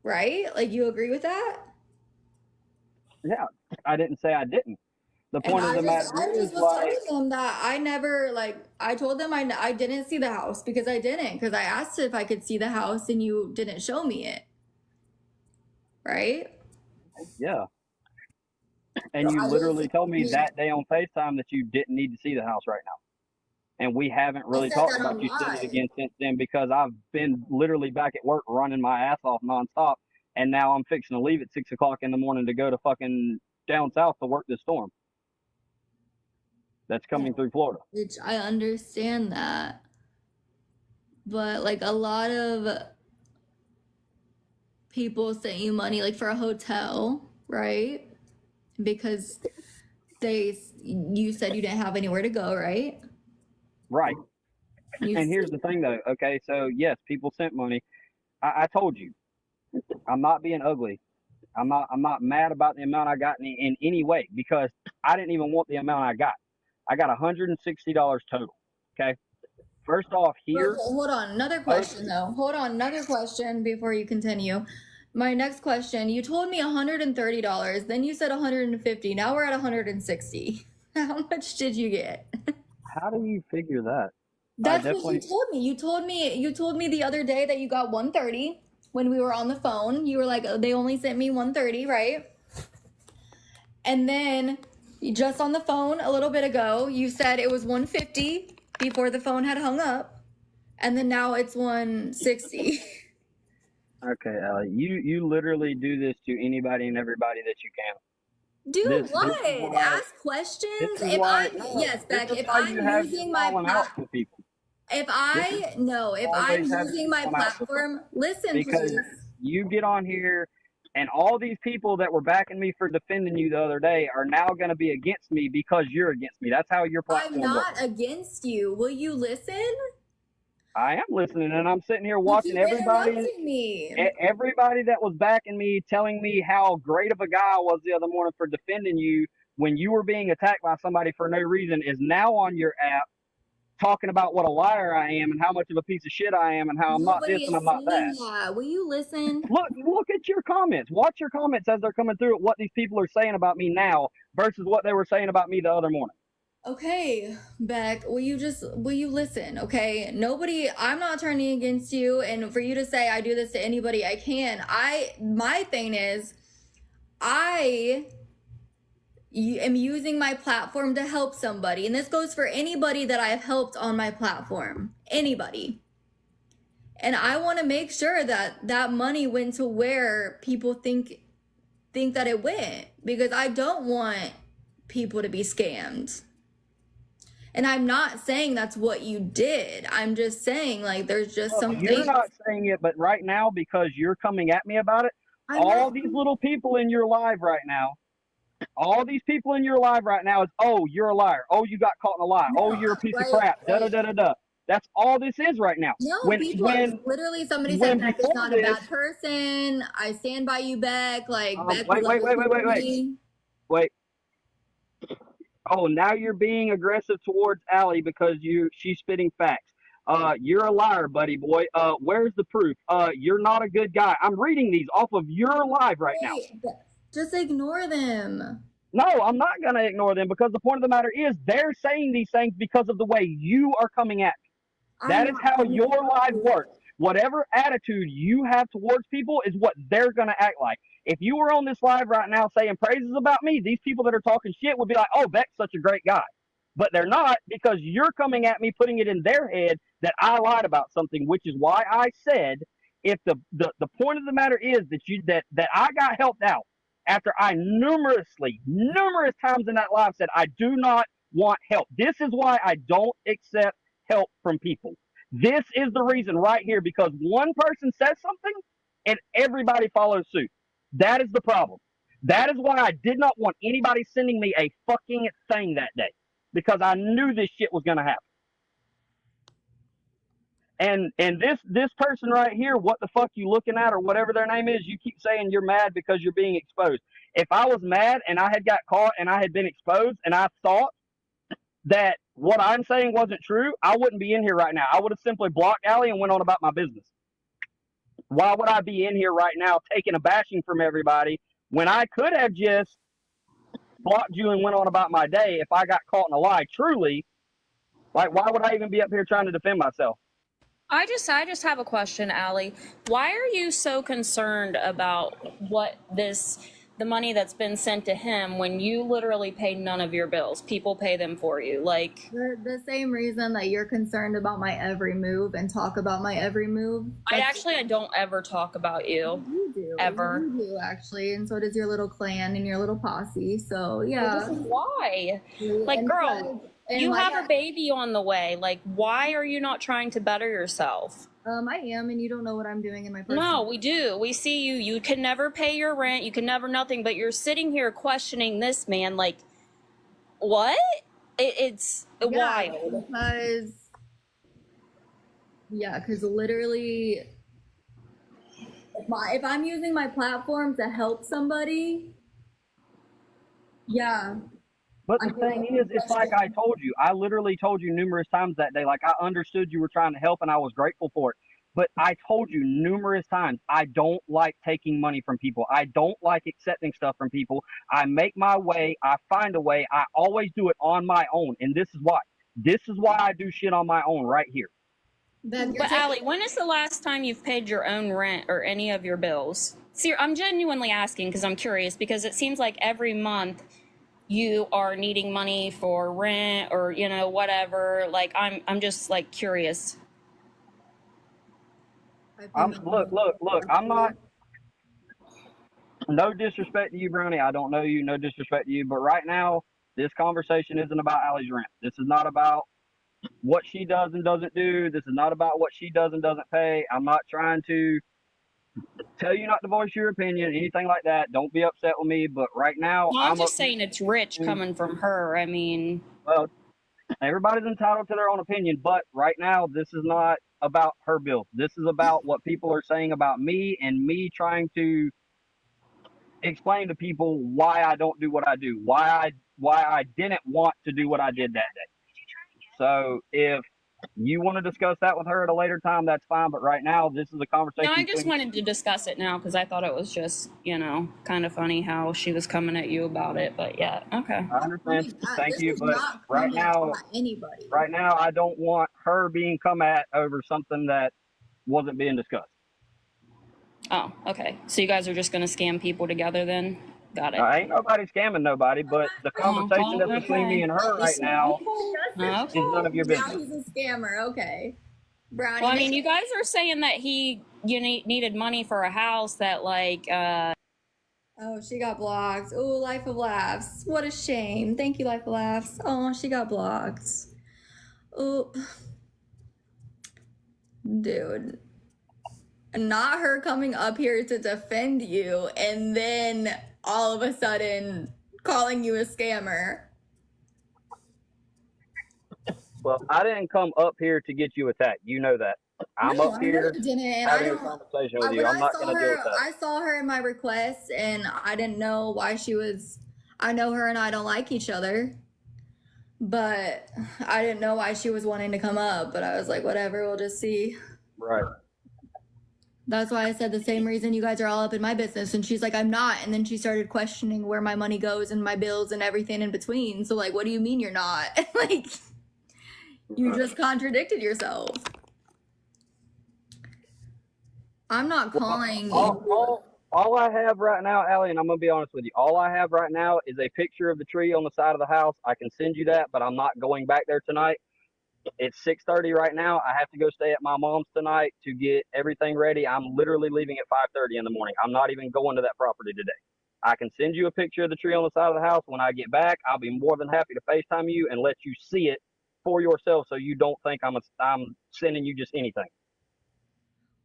Right? Like you agree with that? Yeah, I didn't say I didn't. The And point of the matter I is, just was like, telling them that I never, like, I told them I didn't see the house because I didn't. Because I asked if I could see the house and you didn't show me it. Right? yeah. So And you I literally told me just, that day on FaceTime that you didn't need to see the house right now. And we haven't I really said talked that about you seeing it online. again since then, because I've been literally back at work running my ass off nonstop. And now I'm fixing to leave at 6 o'clock in the morning to go to fucking down south to work this storm that's coming through Florida. Which I understand that. But, like, a lot of people sent you money, like, for a hotel, right? Because you said you didn't have anywhere to go, right? Right. You, And here's the thing though. Okay. So yes, people sent money. I told you, I'm not being ugly. I'm not mad about the amount I got in any way, because I didn't even want the amount I got. I got $160 total. Okay. First off, Okay, here, hold on. Another question though. Hold on, another question before you continue. My next question, you told me $130, then you said 150. Now we're at 160. How much did you get? how do you figure that? I That's what you definitely, told me. You told me the other day that you got 130 when we were on the phone. You were like, oh, they only sent me 130, right? And then just on the phone a little bit ago, you said it was 150 before the phone had hung up. And then now it's 160. Okay, Allie, you literally do this to anybody and everybody that you can. Do This is what? why, Ask questions? this is If why, I'm, no, yes, this Beck, is if why you I'm have using my falling out with people. if This is I no, if I'm always having using my falling out with platform, listen, because please. you get on here and all these people that were backing me for defending you the other day are now going to be against me because you're against me. That's how your I'm platform works. not against you. Will you listen? I am listening and I'm sitting here You watching keep everybody interrupting me. everybody that was backing me, telling me how great of a guy I was the other morning for defending you when you were being attacked by somebody for no reason, is now on your app talking about what a liar I am and how much of a piece of shit I am and how I'm not Nobody this and is I'm not saying that. that. Will you listen? Look at your comments. Watch your comments as they're coming through at what these people are saying about me now versus what they were saying about me the other morning. Okay, Beck, will you listen, okay? I'm not turning against you, and for you to say I do this to anybody I can, my thing is, I am using my platform to help somebody, and this goes for anybody that I've helped on my platform. Anybody. And I want to make sure that that money went to where people think that it went, because I don't want people to be scammed. And I'm not saying that's what you did. I'm just saying, like, there's just some You're things. not saying it, but right now, because you're coming at me about it, I'm all not. these little people in your live right now, all these people in your live right now is, oh, you're a liar. Oh, you got caught in a lie. Oh, No, you're a piece of like, crap. Da da da da da. That's all this is right now. no, When people, when literally somebody said when Beck is before not a this, bad person. I stand by you, Beck. Like, Beck will wait, wait, always wait, be wait, with wait, wait, me. wait. Oh, now you're being aggressive towards Allie because she's spitting facts. You're a liar, buddy boy. Where's the proof? You're not a good guy. I'm reading these off of your live right now. Hey, just ignore them. No, I'm not going to ignore them because the point of the matter is they're saying these things because of the way you are coming at me. I'm That is not how coming your at life you. works. Whatever attitude you have towards people is what they're going to act like. If you were on this live right now saying praises about me, these people that are talking shit would be like, oh, Beck's such a great guy. But they're not, because you're coming at me, putting it in their head that I lied about something, which is why I said, if the point of the matter is that I got helped out after I numerous times in that live said I do not want help. This is why I don't accept help from people. This is the reason right here, because one person says something and everybody follows suit. That is the problem. That is why I did not want anybody sending me a fucking thing that day, because I knew this shit was going to happen. And this person right here, what the fuck you looking at, or whatever their name is, you keep saying you're mad because you're being exposed. If I was mad and I had got caught and I had been exposed and I thought that what I'm saying wasn't true, I wouldn't be in here right now. I would have simply blocked Allie and went on about my business. Why would I be in here right now taking a bashing from everybody when I could have just blocked you and went on about my day if I got caught in a lie? Truly, like, why would I even be up here trying to defend myself? I just have a question, Allie. Why are you so concerned about the money that's been sent to him when you literally pay none of your bills? People pay them for you. Like, The same reason that you're concerned about my every move and talk about my every move. I don't ever talk about you. You do. Ever. You do, actually. And so does your little clan and your little posse. So, yeah. This is why. Like, And girl, you have a baby on the way. Like, why are you not trying to better yourself? I am, and you don't know what I'm doing in my personal No, we do. We see you. You can never pay your rent. You can never nothing. But you're sitting here questioning this man. Like, what? It's wild. Because literally, if I'm using my platform to help somebody, yeah. But the thing is, it's like I told you. I literally told you numerous times that day. Like, I understood you were trying to help, and I was grateful for it. But I told you numerous times, I don't like taking money from people. I don't like accepting stuff from people. I make my way. I find a way. I always do it on my own. And this is why. This is why I do shit on my own right here. Beck, you're But taking Allie, when is the last time you've paid your own rent or any of your bills? See, I'm genuinely asking because I'm curious, because it seems like every month you are needing money for rent or, you know, whatever. Like I'm just like curious. I pay my Look. I'm not. No disrespect to you, Brownie. I don't know you. No disrespect to you. But right now, this conversation isn't about Allie's rent. This is not about what she does and doesn't do. This is not about what she does and doesn't pay. I'm not trying to tell you not to voice your opinion, anything like that. Don't be upset with me. But right now, Well, I'm I'm up just here saying it's rich to, coming from her. I mean, well, everybody's entitled to their own opinion. But right now, this is not about her bill. This is about what people are saying about me and me trying to explain to people why I don't do what I do, why I didn't want to do what I did that day. So if you want to discuss that with her at a later time, that's fine. But right now, this is a no, conversation I just between. wanted to discuss it now because I thought it was just, you know, kind of funny how she was coming at you about it. But yeah, okay. I understand. Thank this you, is but not right coming now, at anybody. I don't want her being come at over something that wasn't being discussed. Oh, okay. So you guys are just going to scam people together then? Got it. Ain't nobody scamming nobody, but the Oh, conversation well, that's between me okay. and her right Listen, now Okay. is none of your now business. he's a scammer. Okay, Brownie. Well, I mean, you guys are saying that needed money for a house that like Oh, she got blocked. Oh, Life of Laughs. What a shame. Thank you, Life of Laughs. Oh, she got blocked. Oh, dude. Not her coming up here to defend you and then all of a sudden calling you a scammer. Well, I didn't come up here to get you attacked. You know that. I'm No, up I know here you didn't. And I having a don't. conversation with you. When I'm not going to deal with that. I saw her in my request, and I didn't know why she was. I know her and I don't like each other, but I didn't know why she was wanting to come up. But I was like, whatever, we'll just see. Right. That's why I said the same reason you guys are all up in my business. And she's like, I'm not. And then she started questioning where my money goes and my bills and everything in between. So, like, what do you mean you're not? Like, you just contradicted yourself. I'm not calling you. All I have right now, Allie, and I'm going to be honest with you, all I have right now is a picture of the tree on the side of the house. I can send you that, but I'm not going back there tonight. It's 6:30 right now. I have to go stay at my mom's tonight to get everything ready. I'm literally leaving at 5:30 in the morning. I'm not even going to that property today. I can send you a picture of the tree on the side of the house. When I get back, I'll be more than happy to FaceTime you and let you see it for yourself so you don't think I'm sending you just anything.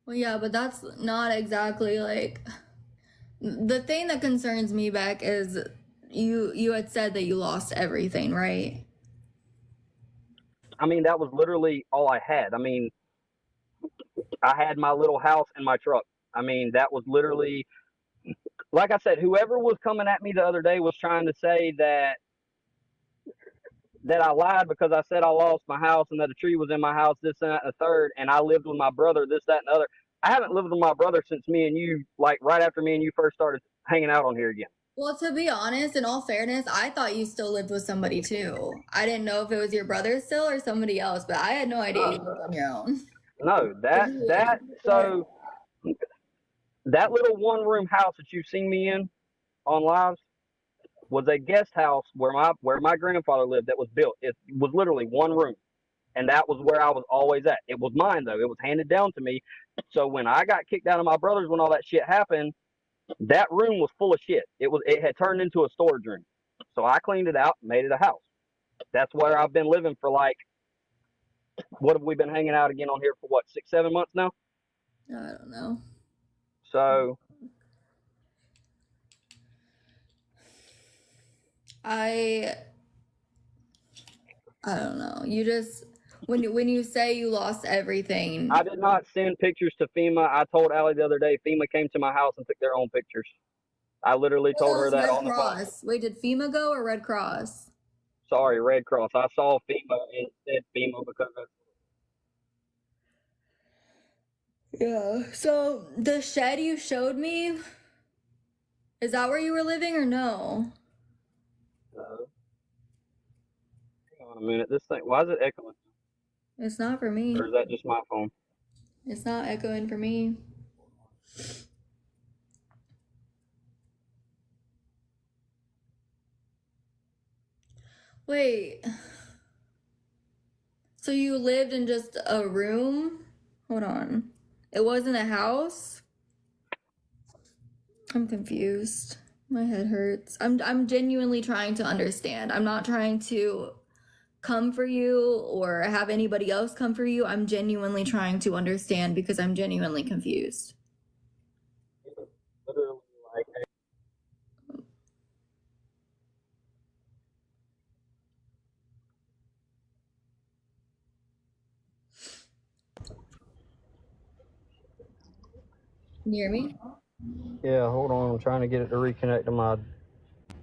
Well, yeah, but that's not exactly like the thing that concerns me, Beck, is you had said that you lost everything, right? I mean, that was literally all I had. I mean, I had my little house and my truck. I mean, that was literally, like I said, whoever was coming at me the other day was trying to say that I lied because I said I lost my house and that a tree was in my house, this and that and the third, and I lived with my brother, this, that, and the other. I haven't lived with my brother since me and you, like right after me and you first started hanging out on here again. Well, to be honest, in all fairness, I thought you still lived with somebody too. I didn't know if it was your brother still or somebody else, but I had no idea you lived on your own. No, so that little one room house that you've seen me in on lives was a guest house where my grandfather lived that was built. It was literally one room. And that was where I was always at. It was mine though. It was handed down to me. So when I got kicked out of my brother's when all that shit happened, that room was full of shit. It had turned into a storage room. So I cleaned it out and made it a house. That's where I've been living for like, what have we been hanging out again on here for what, 6-7 months now? I don't know. So I don't know. You just when you say you lost everything. I did not send pictures to FEMA. I told Allie the other day, FEMA came to my house and took their own pictures. I literally told her that Red on the phone. Cross. Wait, did FEMA go or Red Cross? Sorry, Red Cross. I saw FEMA and said FEMA because of. Yeah. So the shed you showed me, is that where you were living or no? Hang on a minute. This thing, why is it echoing? It's not for me. Or is that just my phone? It's not echoing for me. Wait. So you lived in just a room? Hold on. It wasn't a house? I'm confused. My head hurts. I'm genuinely trying to understand. I'm not trying to come for you or have anybody else come for you. I'm genuinely trying to understand because I'm genuinely confused. Literally, like, Can you hear me? yeah, hold on. I'm trying to get it to reconnect to my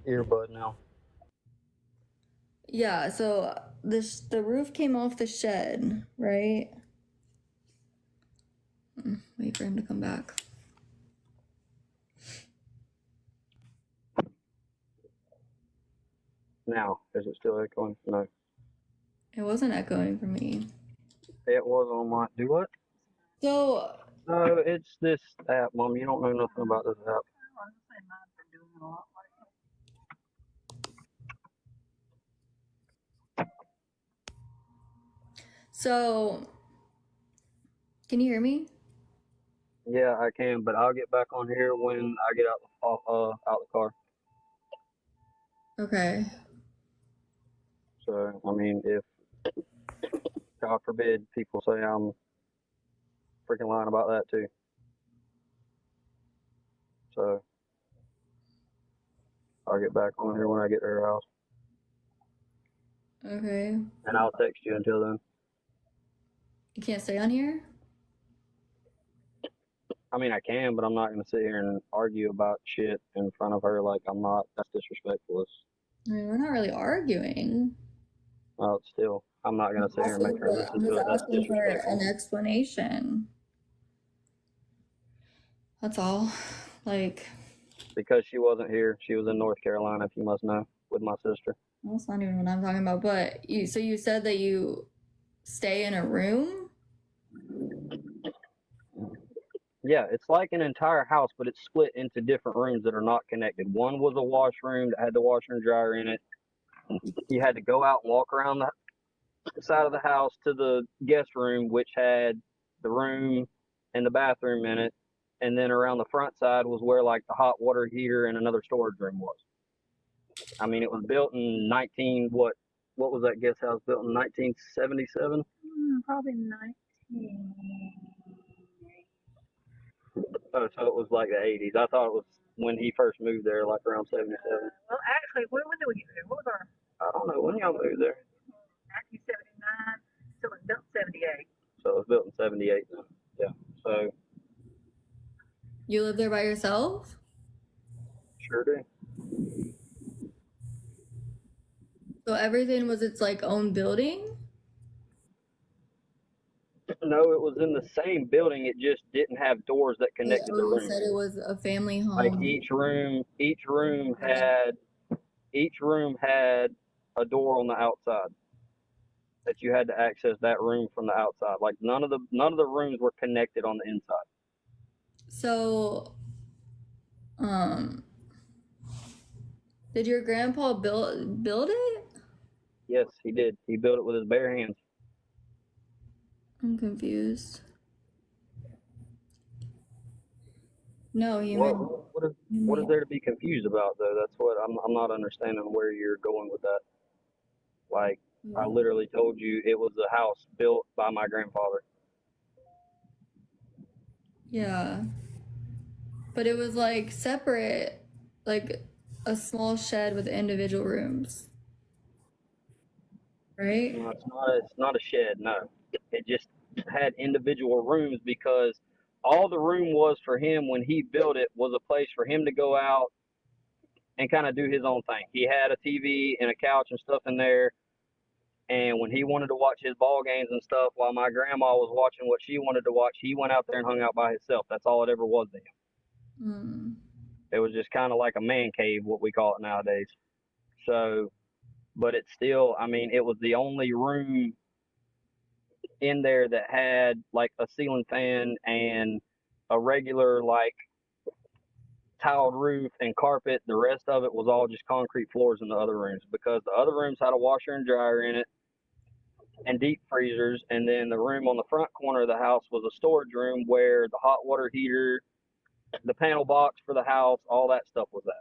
earbud now. Yeah, so the roof came off the shed, right? Wait for him to come back. Now, is it still echoing? No. It wasn't echoing for me. It was on my. Do what? So No, it's this app, Mom. You don't know nothing about this app. so can you hear me? Yeah, I can, but I'll get back on here when I get out the car. Okay. So, I mean, if God forbid people say I'm freaking lying about that too. So, I'll get back on here when I get to her house, Okay. and I'll text you until then. You can't stay on here? I mean, I can, but I'm not gonna sit here and argue about shit in front of her like I'm not. That's disrespectful. I mean, we're not really arguing. Well, still, I'm not gonna sit here and make her I'm listen to just it. That's asking for disrespectful. an explanation. That's all. Like, Because she wasn't here. She was in North Carolina, if you must know, with my sister. that's not even what I'm talking about. But you said that you stay in a room? Yeah, it's like an entire house, but it's split into different rooms that are not connected. One was a washroom that had the washer and dryer in it. You had to go out and walk around the side of the house to the guest room, which had the room and the bathroom in it. And then around the front side was where like the hot water heater and another storage room was. I mean, it was built in 19 what was that guest house built in 1977? Probably 19. Oh, so it was like the 80s. I thought it was when he first moved there, like around 77. Well, actually, when did we get there? What was our I don't know when y'all moved there. 1979? So it was built 78. So it was built in 78 then. Yeah. So You live there by yourself? sure do. So everything was its like own building? No, it was in the same building. It just didn't have doors that connected the You rooms. said it was a family home. Like each room had a door on the outside that you had to access that room from the outside. Like none of the rooms were connected on the inside. So, did your grandpa build it? Yes, he did. He built it with his bare hands. I'm confused. No, What is there to be confused about though? That's what I'm not understanding where you're going with that. Like I literally told you it was a house built by my grandfather. Yeah. But it was like separate, like a small shed with individual rooms. Right? No, it's not a shed, no. It just had individual rooms because all the room was for him when he built it was a place for him to go out and kind of do his own thing. He had a TV and a couch and stuff in there. And when he wanted to watch his ball games and stuff while my grandma was watching what she wanted to watch, he went out there and hung out by himself. That's all it ever was to him. Mm. It was just kind of like a man cave, what we call it nowadays. So, but it's still, I mean, it was the only room in there that had like a ceiling fan and a regular like tiled roof and carpet. The rest of it was all just concrete floors in the other rooms, because the other rooms had a washer and dryer in it and deep freezers, and then the room on the front corner of the house was a storage room where the hot water heater, the panel box for the house, all that stuff was at.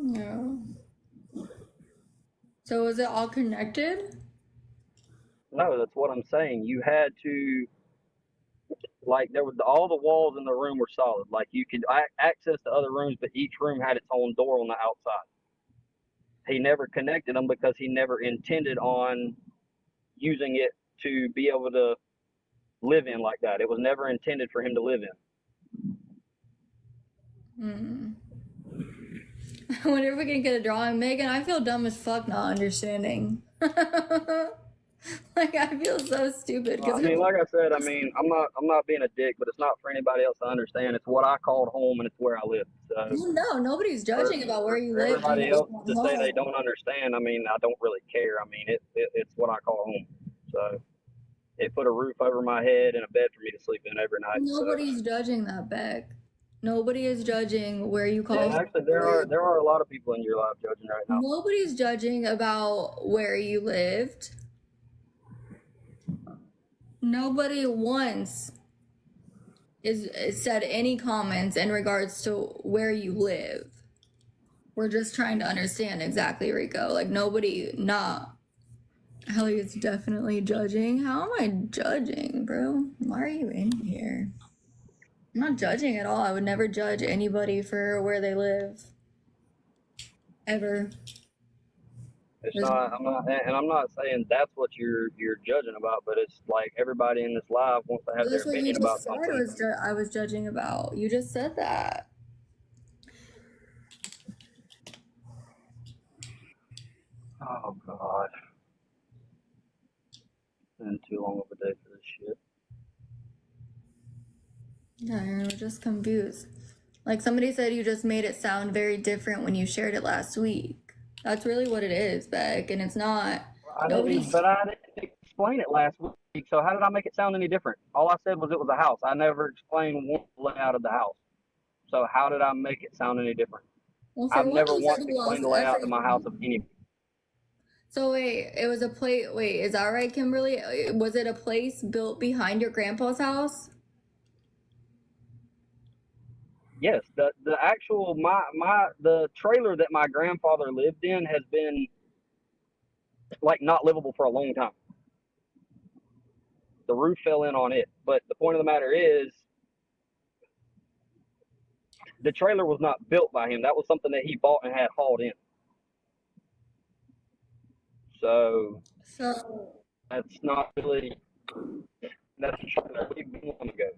Yeah. So is it all connected? No, that's what I'm saying. You had to, like, there was all the walls in the room were solid. Like, you could access the other rooms, but each room had its own door on the outside. He never connected them because he never intended on using it to be able to live in like that. It was never intended for him to live in. I wonder if we can get a drawing. Megan, I feel dumb as fuck not understanding. Like, I feel so stupid. I mean, like I said, I'm not being a dick, but it's not for anybody else to understand. It's what I called home, and it's where I live. So no, nobody's judging about where you live. Everybody else to say they don't understand. I mean, I don't really care. I mean, it's what I call home. So it put a roof over my head and a bed for me to sleep in every night. Nobody's judging that, Beck. Nobody is judging where you call. Yeah, actually, there are a lot of people in your life judging right now. Nobody's judging about where you lived. Nobody once said any comments in regards to where you live. We're just trying to understand exactly, Rico. Like, nobody, Allie is definitely judging. How am I judging, bro? Why are you in here? I'm not judging at all. I would never judge anybody for where they live. Ever. It's not. I'm not saying that's what you're judging about, but it's like everybody in this live wants to have their opinion about something. I was judging about. You just said that. Oh God. It's been too long of a day for this shit. Yeah, you're just confused. Like, somebody said you just made it sound very different when you shared it last week. That's really what it is, Beck, and it's not. But I didn't explain it last week, so how did I make it sound any different? All I said was it was a house. I never explained one layout of the house. So how did I make it sound any different? I've never once explained the layout of my house of any. So wait, it was a place. Wait, is that right, Kimberly? Was it a place built behind your grandpa's house? Yes, the actual the trailer that my grandfather lived in has been like not livable for a long time. The roof fell in on it, but the point of the matter is the trailer was not built by him. That was something that he bought and had hauled in. So that's not really, that's a trailer we long ago.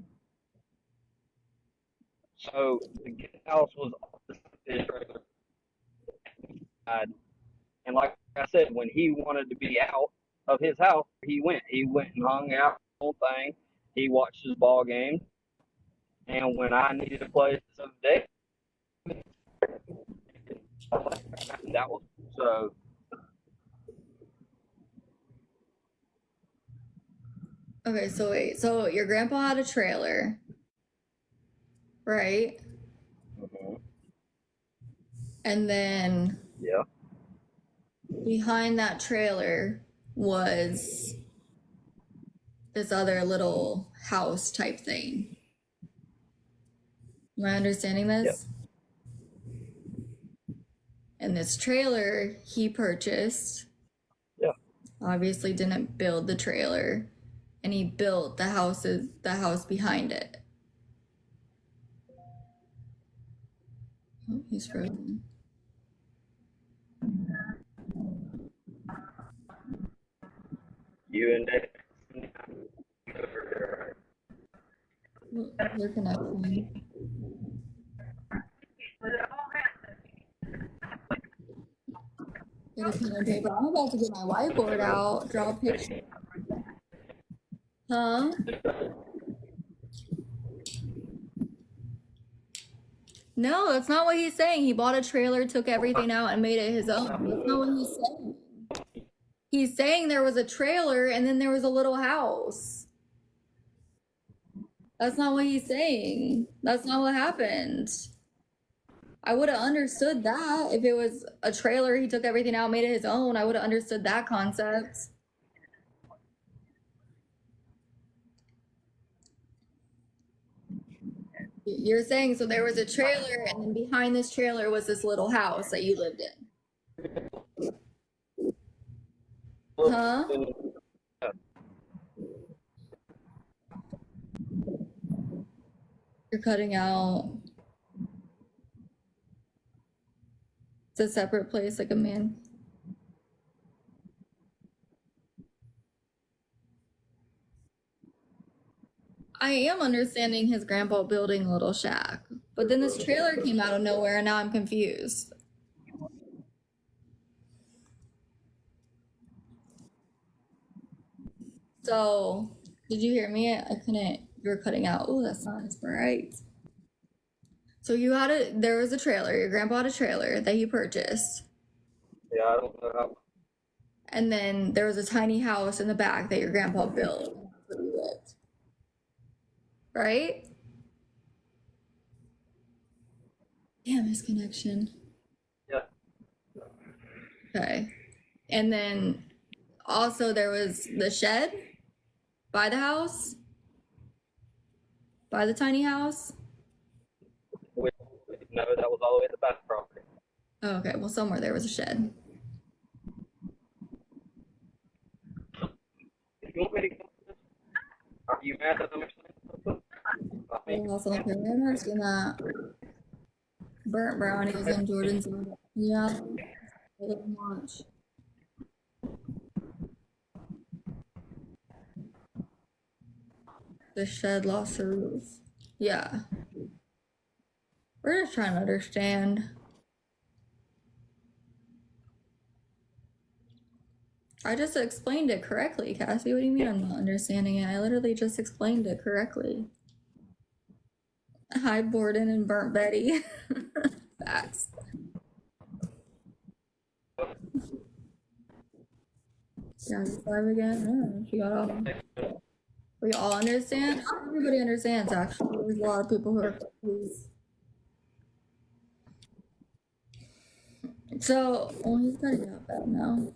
So the house was off the trailer. And like I said, when he wanted to be out of his house, he went. He went and hung out the whole thing. He watched his ball game. And when I needed a place of day, that was so. Okay, so wait. So your grandpa had a trailer, right? Mm-hmm. And then Yeah. behind that trailer was this other little house type thing. Am I understanding this? Yep. And this trailer he purchased. Yeah. Obviously didn't build the trailer, and he built the house behind it. Oh, he's frozen. You and Dave. Your connection. Get a pen and paper. I'm about to get my whiteboard out, draw a picture. Huh? No, that's not what he's saying. He bought a trailer, took everything out, and made it his own. That's not what he's saying. He's saying there was a trailer and then there was a little house. That's not what he's saying. That's not what happened. I would have understood that if it was a trailer, he took everything out, made it his own. I would have understood that concept. You're saying so there was a trailer, and then behind this trailer was this little house that you lived in. Huh? You're cutting out. It's a separate place, like a man. I am understanding his grandpa building a little shack, but then this trailer came out of nowhere, and now I'm confused. So, did you hear me? I couldn't. You were cutting out. Oh, that sounds bright. So there was a trailer. Your grandpa had a trailer that he purchased. Yeah, I don't know how. And then there was a tiny house in the back that your grandpa built. That's where you lived. Right? Damn, his connection. Yeah. Okay. And then also there was the shed by the house, by the tiny house. No, that was all the way at the back property. Oh, okay, well, somewhere there was a shed. If you want me to go, are you mad that I'm explaining? Oh, also, okay, I've never seen that. Burnt brownies and Jordan's. Yeah, I didn't watch. The shed lost the roof. Yeah. We're just trying to understand. I just explained it correctly, Cassie. What do you mean I'm not understanding it? I literally just explained it correctly. Hi, Borden and Burnt Betty. Facts. Yeah, you live again? Yeah, she got off. We all understand? Not everybody understands, actually. There's a lot of people who are confused. So, well, he's cutting out bad now.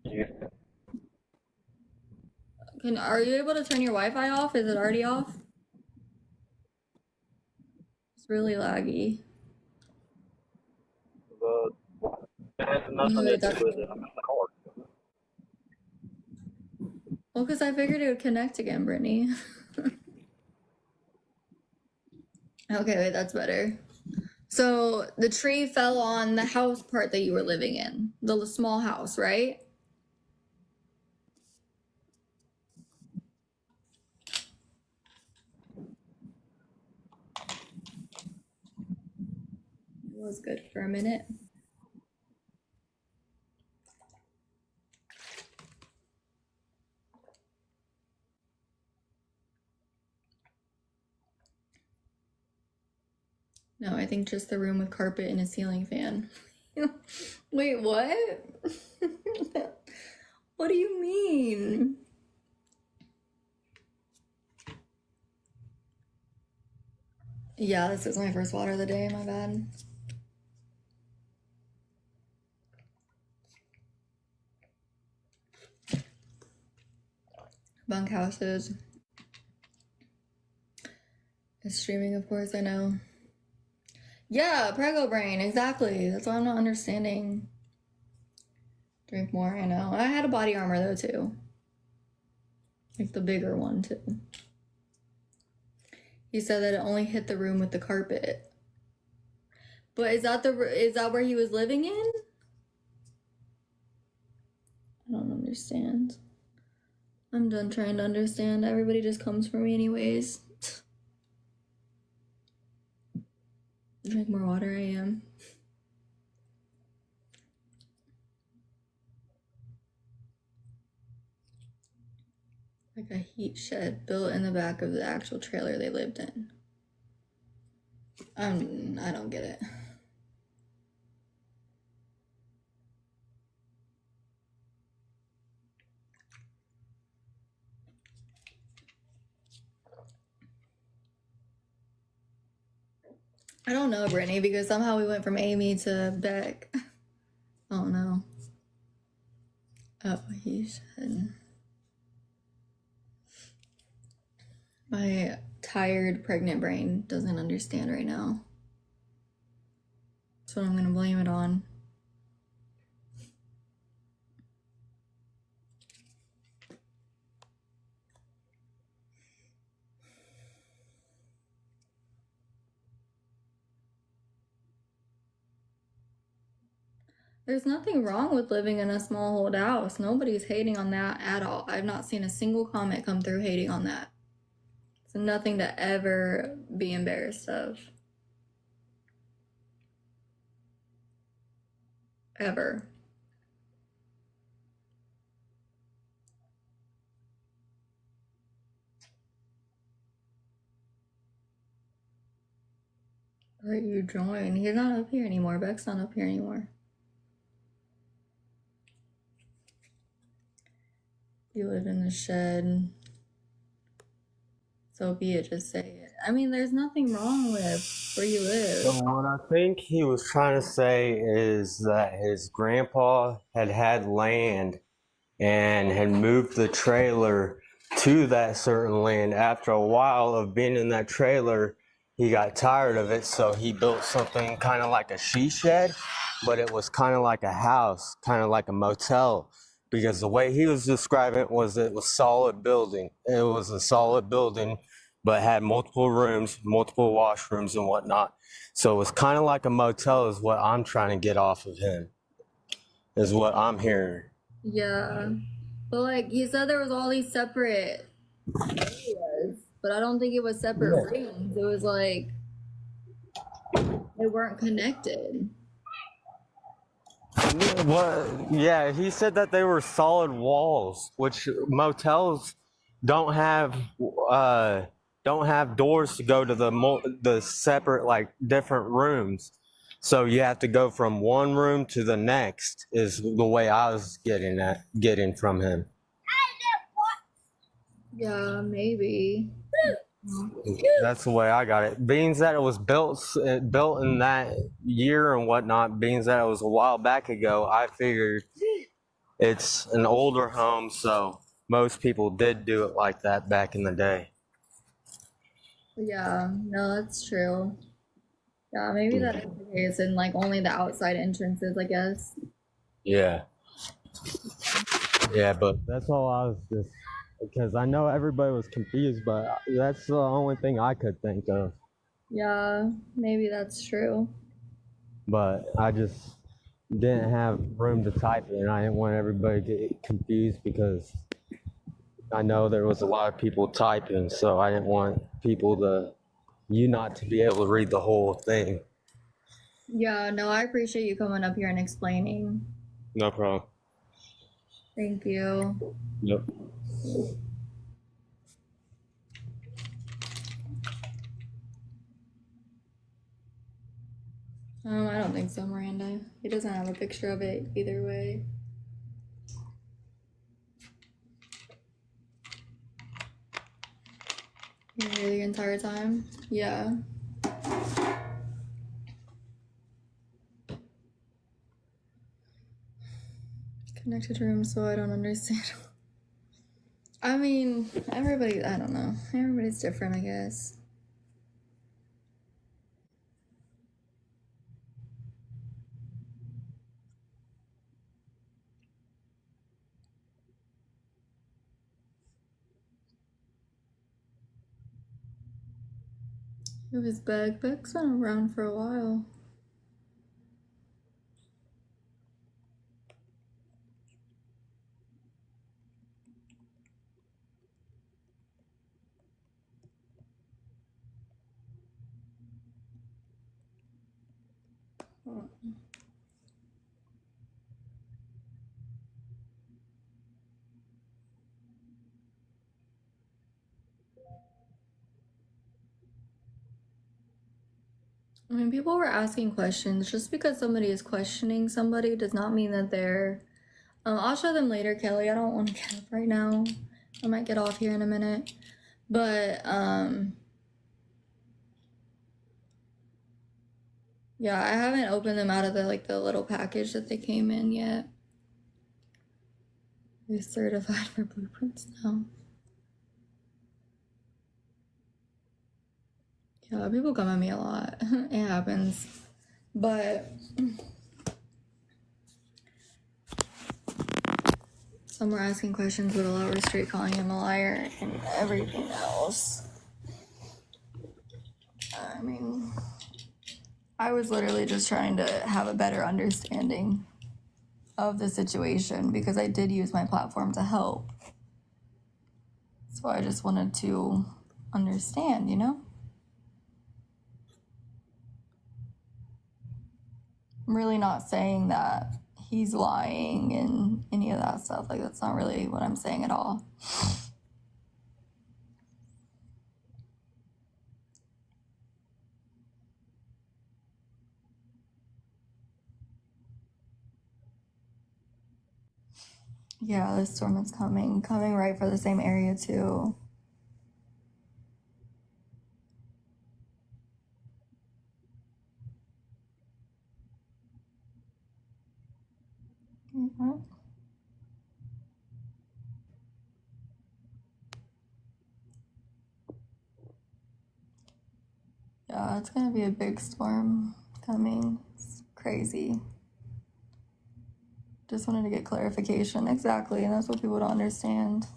Yeah. Are you able to turn your Wi-Fi off? Is it already off? It's really laggy. It has nothing No, to do with it. I'm in the car. Well, because I figured it would connect again, Brittany. Okay, wait, that's better. So the tree fell on the house part that you were living in, the small house, right? It was good for a minute. No, I think just the room with carpet and a ceiling fan. Wait, what? What do you mean? Yeah, this is my first water of the day, my bad. Bunkhouses. It's streaming, of course, I know. Yeah, Prego Brain, exactly. That's what I'm not understanding. Drink more, I know. I had a body armor though too. Like the bigger one too. He said that it only hit the room with the carpet. But is that where he was living in? I don't understand. I'm done trying to understand. Everybody just comes for me anyways. Drink more water, I am. Like a heat shed built in the back of the actual trailer they lived in. I don't get it. I don't know, Brittany, because somehow we went from Amy to Beck. Oh no. Oh, he said. My tired, pregnant brain doesn't understand right now. That's what I'm gonna blame it on. There's nothing wrong with living in a small old house. Nobody's hating on that at all. I've not seen a single comment come through hating on that. It's nothing to ever be embarrassed of. Ever. Let you join. He's not up here anymore. Beck's not up here anymore. You live in the shed. So be it, just say it. I mean, there's nothing wrong with where you live. So what I think he was trying to say is that his grandpa had land and had moved the trailer to that certain land. After a while of being in that trailer, he got tired of it, so he built something kind of like a she shed, but it was kind of like a house, kind of like a motel, because the way he was describing it was solid building. It was a solid building, but had multiple rooms, multiple washrooms and whatnot. So it was kind of like a motel is what I'm trying to get off of him, is what I'm hearing. Yeah. But like you said there was all these separate areas, but I don't think it was separate rooms. It was like they weren't connected. What? Yeah, he said that they were solid walls, which motels don't have doors to go to the separate like different rooms. So you have to go from one room to the next is the way I was getting from him. Yeah, maybe. That's the way I got it. Being that it was built in that year and whatnot, being that it was a while back ago, I figured it's an older home, so most people did do it like that back in the day. Yeah, no, that's true. Yeah, maybe that is the case, and like only the outside entrances, I guess. Yeah. Yeah, but that's all I was just, because I know everybody was confused, but that's the only thing I could think of. Yeah, maybe that's true. But I just didn't have room to type it, and I didn't want everybody to get confused because I know there was a lot of people typing, so I didn't want you not to be able to read the whole thing. Yeah, no, I appreciate you coming up here and explaining. No problem. Thank you. Yep. I don't think so, Miranda. He doesn't have a picture of it either way. You're here the entire time? Yeah. Connected room, so I don't understand. I mean, I don't know. Everybody's different, I guess. It was Beck. Beck's been around for a while. Oh. I mean, people were asking questions. Just because somebody is questioning somebody does not mean that they're. I'll show them later, Kelly. I don't want to get up right now. I might get off here in a minute. But, yeah, I haven't opened them out of the little package that they came in yet. They're certified for blueprints now. Yeah, people come at me a lot. It happens. But some were asking questions, but a lot were straight calling him a liar and everything else. I mean, I was literally just trying to have a better understanding of the situation because I did use my platform to help. So I just wanted to understand, you know? I'm really not saying that he's lying and any of that stuff. Like, that's not really what I'm saying at all. Yeah, this storm is coming right for the same area too. Mm-hmm. Yeah, it's gonna be a big storm coming. It's crazy. Just wanted to get clarification. Exactly, and that's what people don't understand.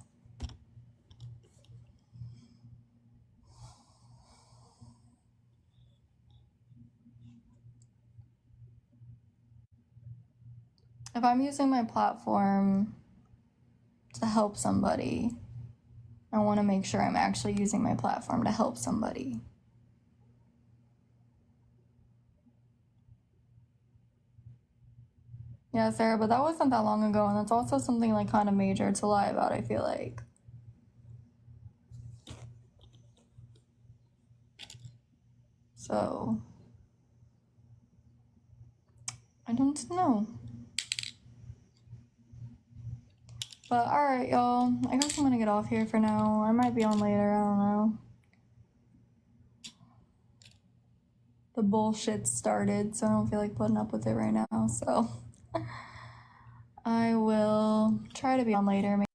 If I'm using my platform to help somebody, I want to make sure I'm actually using my platform to help somebody. Yeah, Sarah, but that wasn't that long ago, and that's also something like kind of major to lie about, I feel like. So, I don't know. But alright, y'all. I guess I'm gonna get off here for now. I might be on later, I don't know. The bullshit started, so I don't feel like putting up with it right now, so I will try to be on later, maybe.